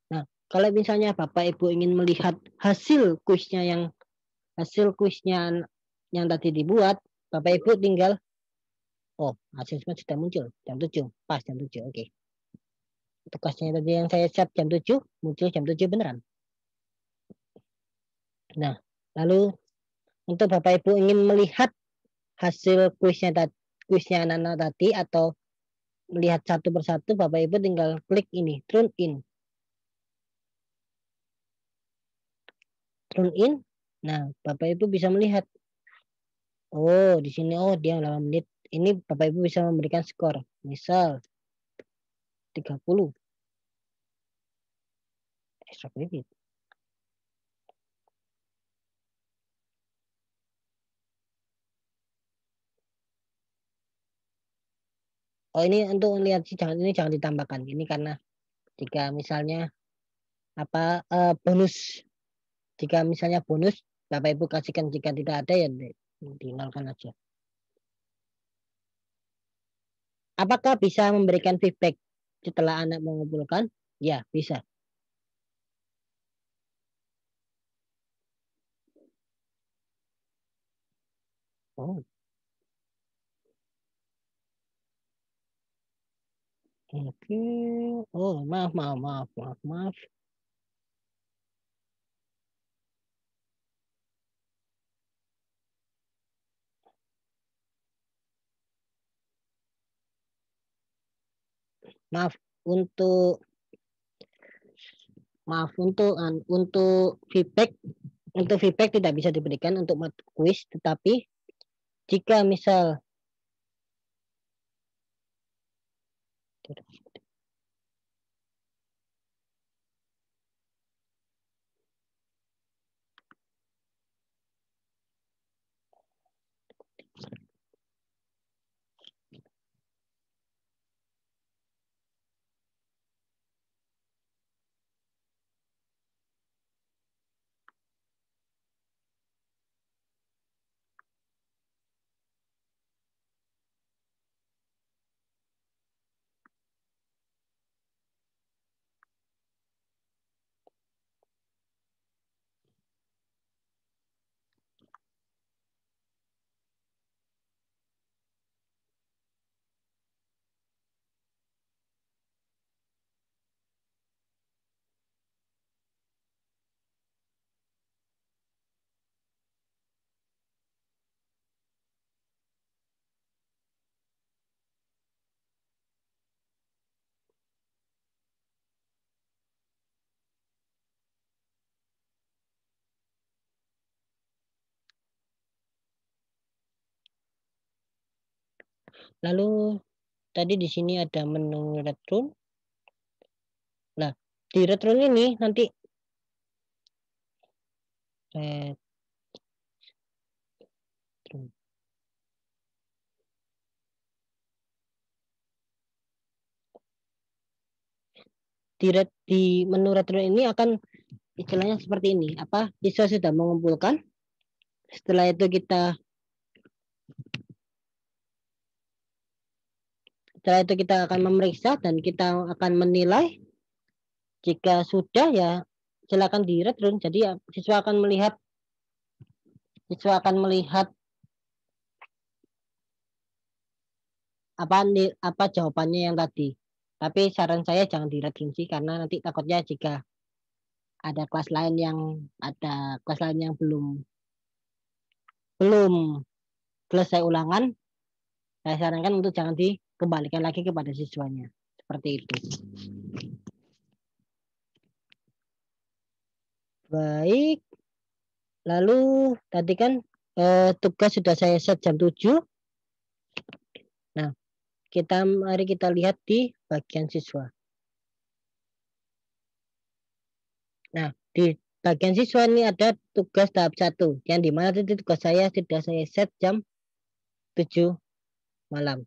nah, kalau misalnya Bapak Ibu ingin melihat hasil kuisnya yang tadi dibuat, Bapak Ibu tinggal hasilnya sudah muncul jam 7, pas jam 7. Oke. Tugasnya tadi yang saya set jam 7, muncul jam 7 beneran. Nah, lalu untuk Bapak Ibu ingin melihat hasil kuisnya anak-anak tadi atau melihat satu persatu, Bapak Ibu tinggal klik ini, turn in. Turn in. Nah, Bapak Ibu bisa melihat. Di sini dia 8 menit. Ini Bapak Ibu bisa memberikan skor. Misal 30. Extra credit. Ini untuk melihat sih jangan ditambahkan. Ini karena jika misalnya bonus, jika misalnya bonus Bapak Ibu kasihkan, jika tidak ada ya dinolkan aja. Apakah bisa memberikan feedback setelah anak mengumpulkan? Ya, bisa. Oh. Oke. Maaf. Maaf untuk feedback. Untuk feedback tidak bisa diberikan untuk kuis, tetapi jika misal lalu tadi di sini ada menu retro. Nah, di retro ini nanti di menu retro ini akan istilahnya seperti ini. Siswa sudah mengumpulkan. Setelah itu kita akan memeriksa dan kita akan menilai. Jika sudah ya silakan di retro. Jadi ya, siswa akan melihat siswa akan melihat apa jawabannya yang tadi. Tapi saran saya jangan direduksi karena nanti takutnya jika ada kelas lain yang belum selesai ulangan, saya sarankan untuk jangan dikembalikan lagi kepada siswanya. Seperti itu. Baik. Lalu tadi kan tugas sudah saya set jam 7. Nah, mari kita lihat di bagian siswa. Nah, di bagian siswa ini ada tugas tahap 1, yang dimana tadi tugas saya sudah saya set jam 7 malam.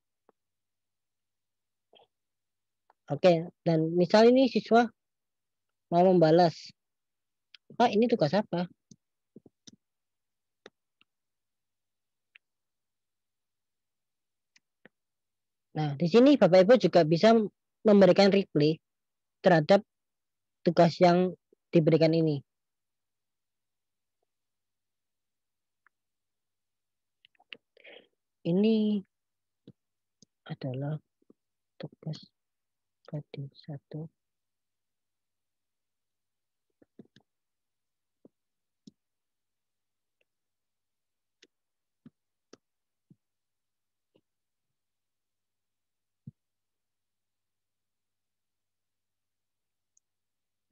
Oke, dan misal ini siswa mau membalas, Pak ini tugas apa? Nah, di sini Bapak Ibu juga bisa memberikan reply terhadap tugas yang diberikan ini. Ini adalah tugas KD1.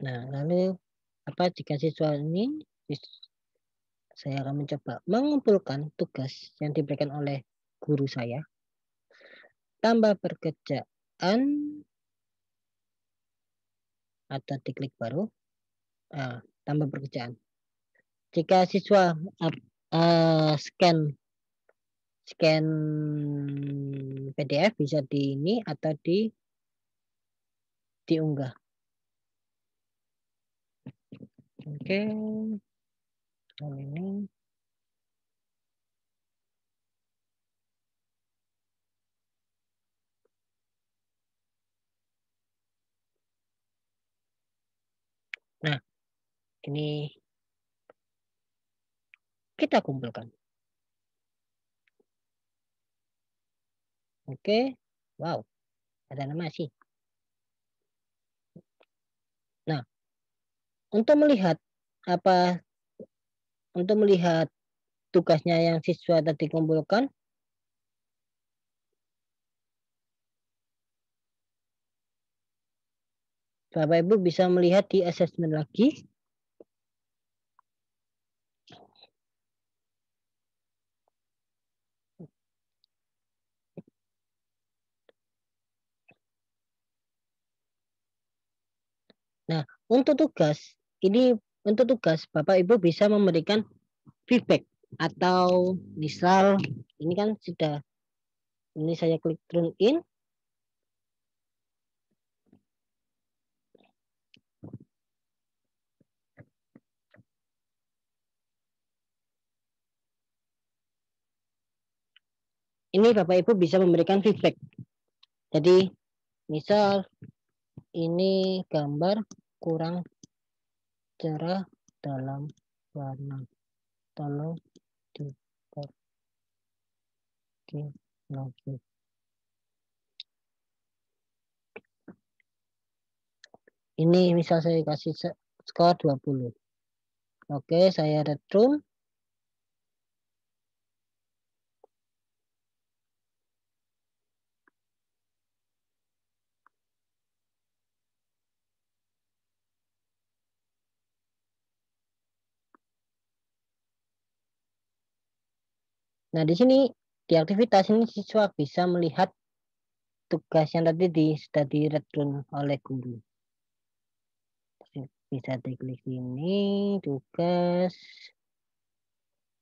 Nah, lalu jika siswa ini saya akan mencoba mengumpulkan tugas yang diberikan oleh guru saya, tambah pekerjaan, atau diklik baru, tambah pekerjaan. Jika siswa scan PDF bisa di ini atau diunggah. Oke. Ini. Nah, ini kita kumpulkan. Oke. Wow. Ada nama sih. Nah, untuk melihat tugasnya yang siswa tadi kumpulkan, Bapak Ibu bisa melihat di assessment lagi. Nah, untuk tugas Bapak Ibu bisa memberikan feedback atau misal ini kan ini saya klik turn in. Ini Bapak Ibu bisa memberikan feedback. Jadi misal ini gambar kurang cerah dalam warna. Tolong diperbaiki lagi. Ini misal saya kasih skor 20. Oke, saya return. Nah, di sini di aktivitas ini siswa bisa melihat tugas yang tadi sudah di-return oleh guru. Bisa diklik ini, tugas.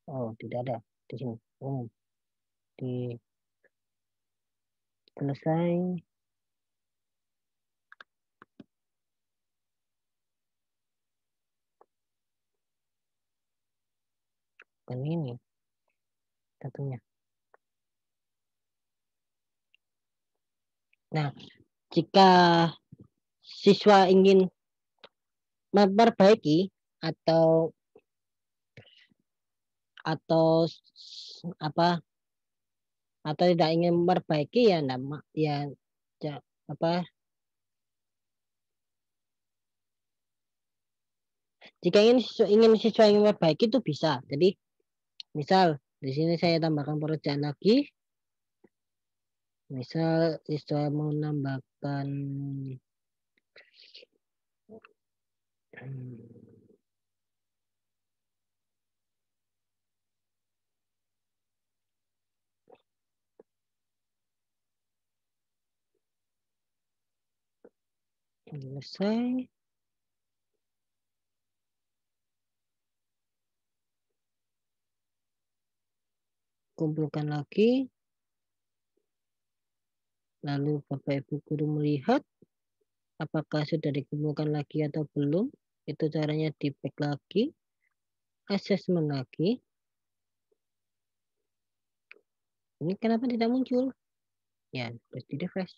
Oh, tidak ada di sini. Di selesai. Bukan ini. Tentunya. Nah, jika siswa ingin memperbaiki atau atau apa atau tidak ingin memperbaiki ya enggak ya apa jika ingin siswa ingin memperbaiki itu bisa. Jadi misal di sini saya tambahkan pekerjaan lagi. Misal siswa mau menambahkan selesai. Kumpulkan lagi. Lalu Bapak Ibu guru melihat apakah sudah dikumpulkan lagi atau belum. Itu caranya di back lagi. Assessment lagi. Ini kenapa tidak muncul? Ya, terus di refresh.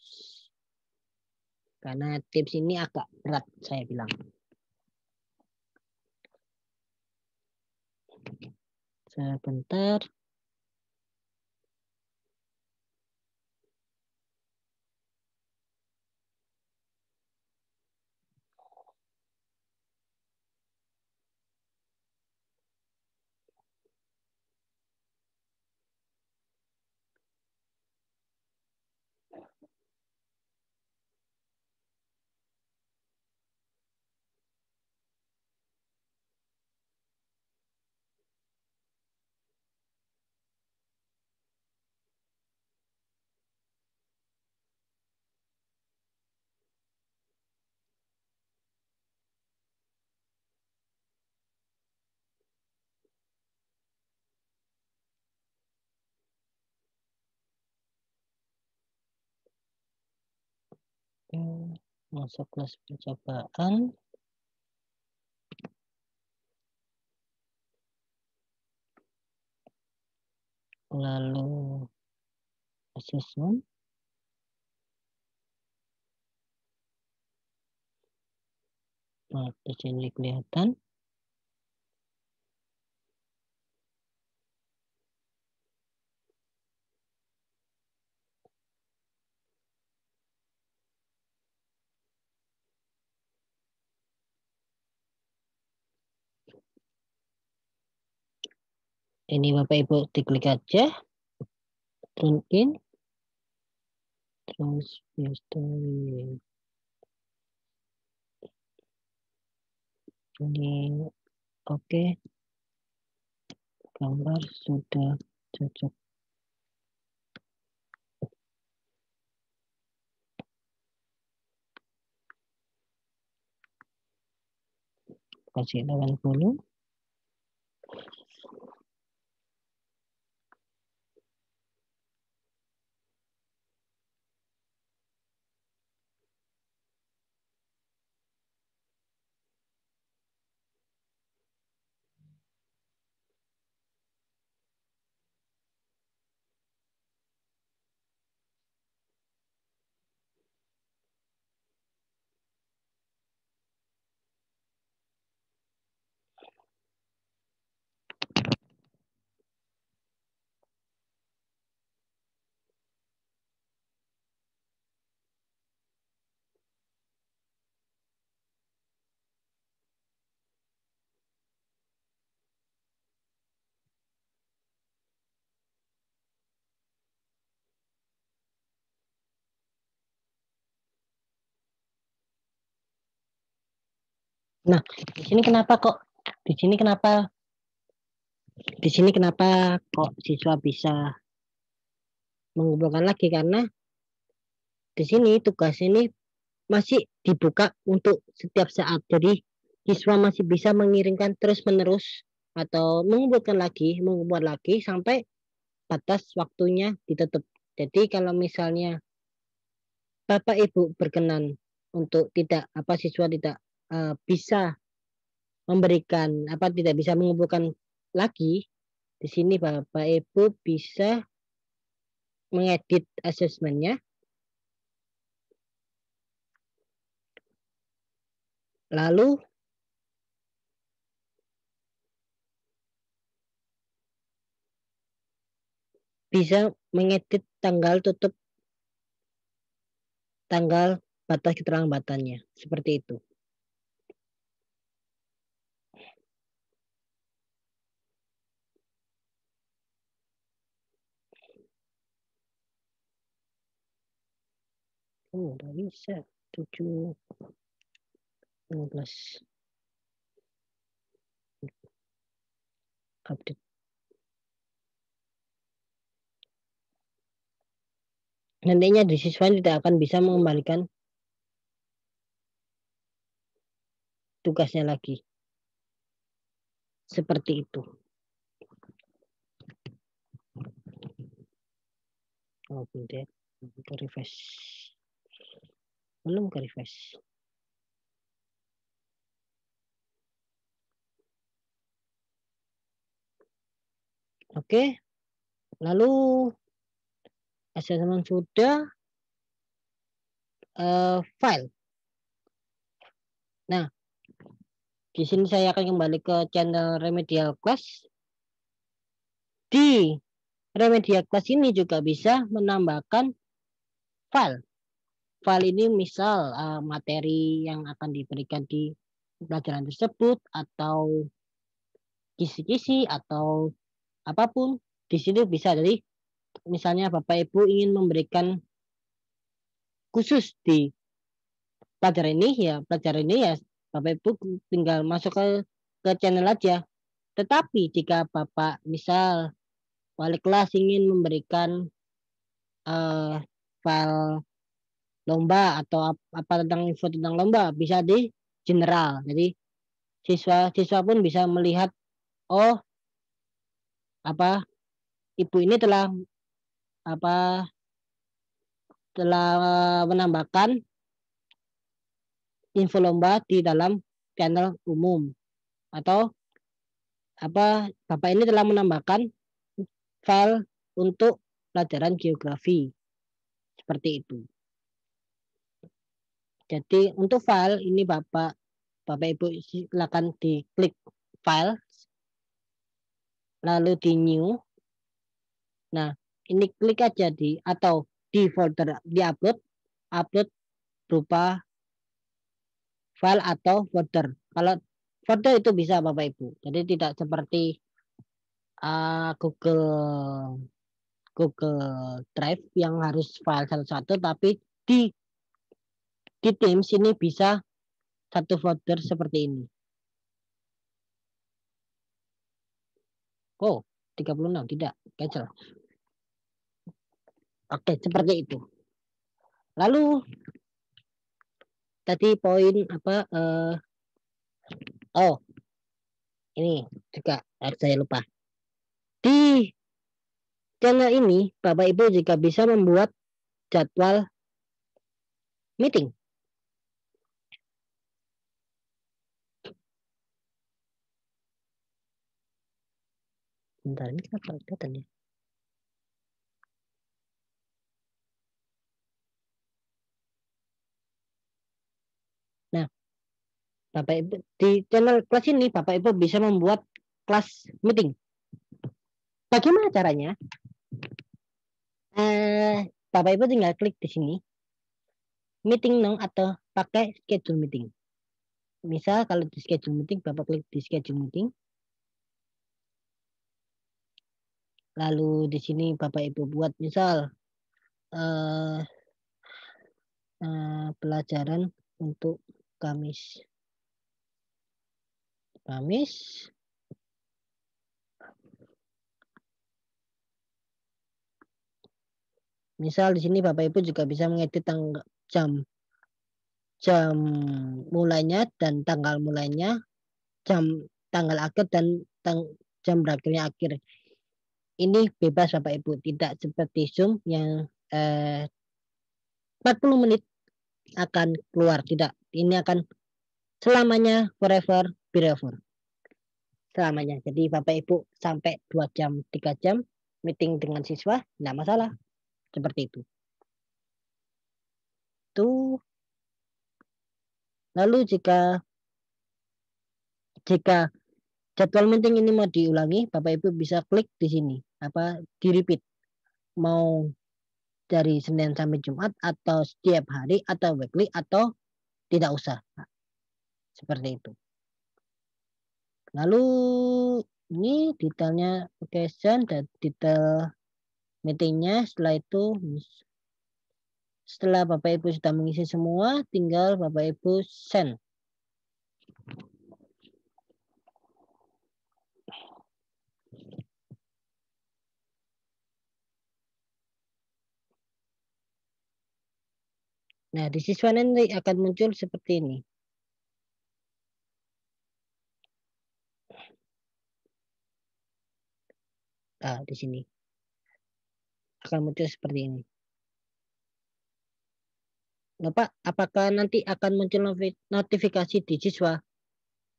Karena tips ini agak berat saya bilang. Sebentar. Masuk kelas percobaan. Lalu assessment. Nah, di sini kelihatan. Ini Bapak Ibu diklik aja. Turn in. Terus history. Ini oke. Gambar sudah cocok. Kasih 80. Nah, di sini kenapa kok siswa bisa mengumpulkan lagi karena di sini tugas ini masih dibuka untuk setiap saat. Jadi siswa masih bisa mengirimkan terus-menerus atau mengumpulkan lagi sampai batas waktunya ditutup. Jadi kalau misalnya Bapak Ibu berkenan untuk siswa tidak bisa memberikan tidak bisa mengumpulkan lagi, di sini Bapak Ibu bisa mengedit asesmennya. Lalu bisa mengedit tanggal tutup, tanggal batas keterlambatannya. Seperti itu. Oh, udah bisa. 7, 15. Update. Nantinya di siswa tidak akan bisa mengembalikan tugasnya lagi. Seperti itu. Oh, bentar. Ke refresh. Belum ke refresh. Oke. Lalu assessment sudah. File. Nah, di sini saya akan kembali ke channel Remedial Class. Di Remedial Class ini juga bisa menambahkan file. File ini misal materi yang akan diberikan di pelajaran tersebut atau kisi-kisi atau apapun. Di sini bisa, jadi misalnya Bapak Ibu ingin memberikan khusus di pelajaran ini ya Bapak Ibu tinggal masuk ke channel aja. Tetapi jika Bapak misal wali kelas ingin memberikan file lomba atau apa tentang info tentang lomba, bisa di general. Jadi siswa pun bisa melihat, oh apa ibu ini telah menambahkan info lomba di dalam channel umum, atau Bapak ini telah menambahkan file untuk pelajaran geografi. Seperti itu. Jadi untuk file ini Bapak Ibu silakan diklik file, lalu di new. Nah, ini klik aja atau di folder, di upload berupa file atau folder. Kalau folder itu bisa Bapak Ibu. Jadi tidak seperti Google Drive yang harus file satu-satu, tapi di Teams ini bisa satu folder seperti ini. Oh, 36 tidak, cancel. Oke, seperti itu. Lalu tadi poin ini juga harus saya lupa. Di channel ini Bapak Ibu juga bisa membuat jadwal meeting. Bentar, ini kenapa kelihatan ya? Nah, Bapak Ibu di channel kelas ini Bapak Ibu bisa membuat kelas meeting. Bagaimana caranya? Bapak Ibu tinggal klik di sini, meeting now, atau pakai schedule meeting. Misal kalau di schedule meeting, Bapak klik di schedule meeting. Lalu di sini Bapak Ibu buat misal pelajaran untuk Kamis. Misal di sini Bapak Ibu juga bisa mengedit jam mulainya dan tanggal mulainya, tanggal akhir dan jam berakhirnya akhir. Ini bebas Bapak Ibu, tidak seperti Zoom yang 40 menit akan keluar, tidak. Ini akan selamanya, forever, forever. Selamanya. Jadi Bapak Ibu sampai 2 jam, 3 jam meeting dengan siswa, tidak masalah. Seperti itu. Lalu jika jadwal meeting ini mau diulangi, Bapak Ibu bisa klik di sini, di repeat. mau dari Senin sampai Jumat atau setiap hari atau weekly atau tidak usah. Nah, seperti itu. Lalu ini detailnya occasion dan detail meetingnya. Setelah Bapak Ibu sudah mengisi semua, tinggal Bapak Ibu send. Nah, di siswa nanti akan muncul seperti ini. Nah, di sini akan muncul seperti ini. Bapak, apakah nanti akan muncul notifikasi di siswa?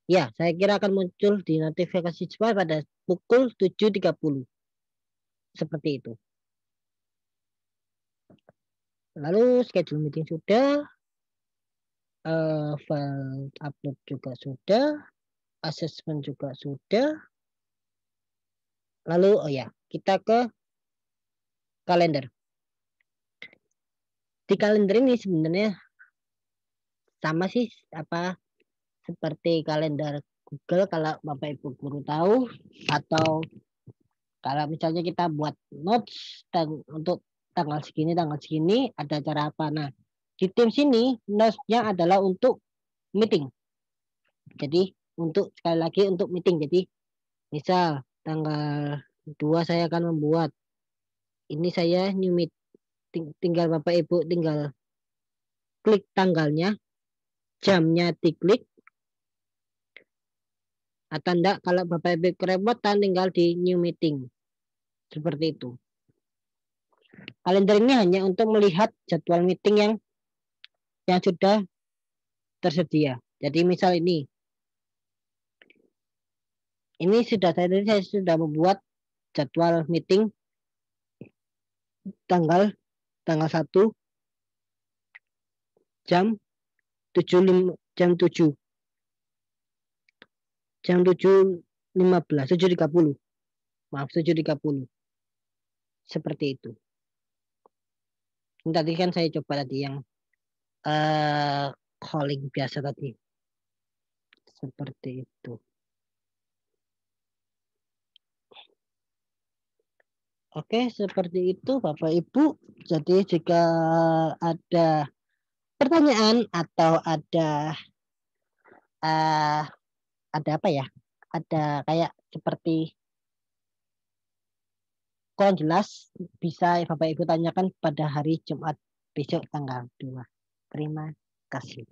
Ya, saya kira akan muncul di notifikasi siswa pada pukul 7.30. Seperti itu. Lalu schedule meeting sudah. File upload juga sudah. Assessment juga sudah. Lalu, oh ya, kita ke kalender. Di kalender ini sebenarnya sama sih seperti kalender Google kalau Bapak Ibu guru tahu, atau kalau misalnya kita buat notes untuk tanggal segini ada acara apa. Nah, di Teams ini notes-nya adalah untuk meeting. Jadi sekali lagi untuk meeting. Jadi misal tanggal 2 saya akan membuat ini, saya new meeting, tinggal Bapak Ibu tinggal klik tanggalnya, jamnya diklik, atau enggak kalau Bapak Ibu kerepotan tinggal di new meeting. Seperti itu. Kalender ini hanya untuk melihat jadwal meeting yang sudah tersedia. Jadi misal ini saya sudah membuat jadwal meeting tanggal 1 jam 7.15 7.30. Maaf, 7.30. Seperti itu. Tadi kan saya coba tadi yang calling biasa tadi. Seperti itu. Oke, seperti itu Bapak Ibu. Jadi jika ada pertanyaan atau ada apa ya? Ada kayak seperti kurang jelas, bisa Bapak Ibu tanyakan pada hari Jumat besok tanggal 2. Terima kasih.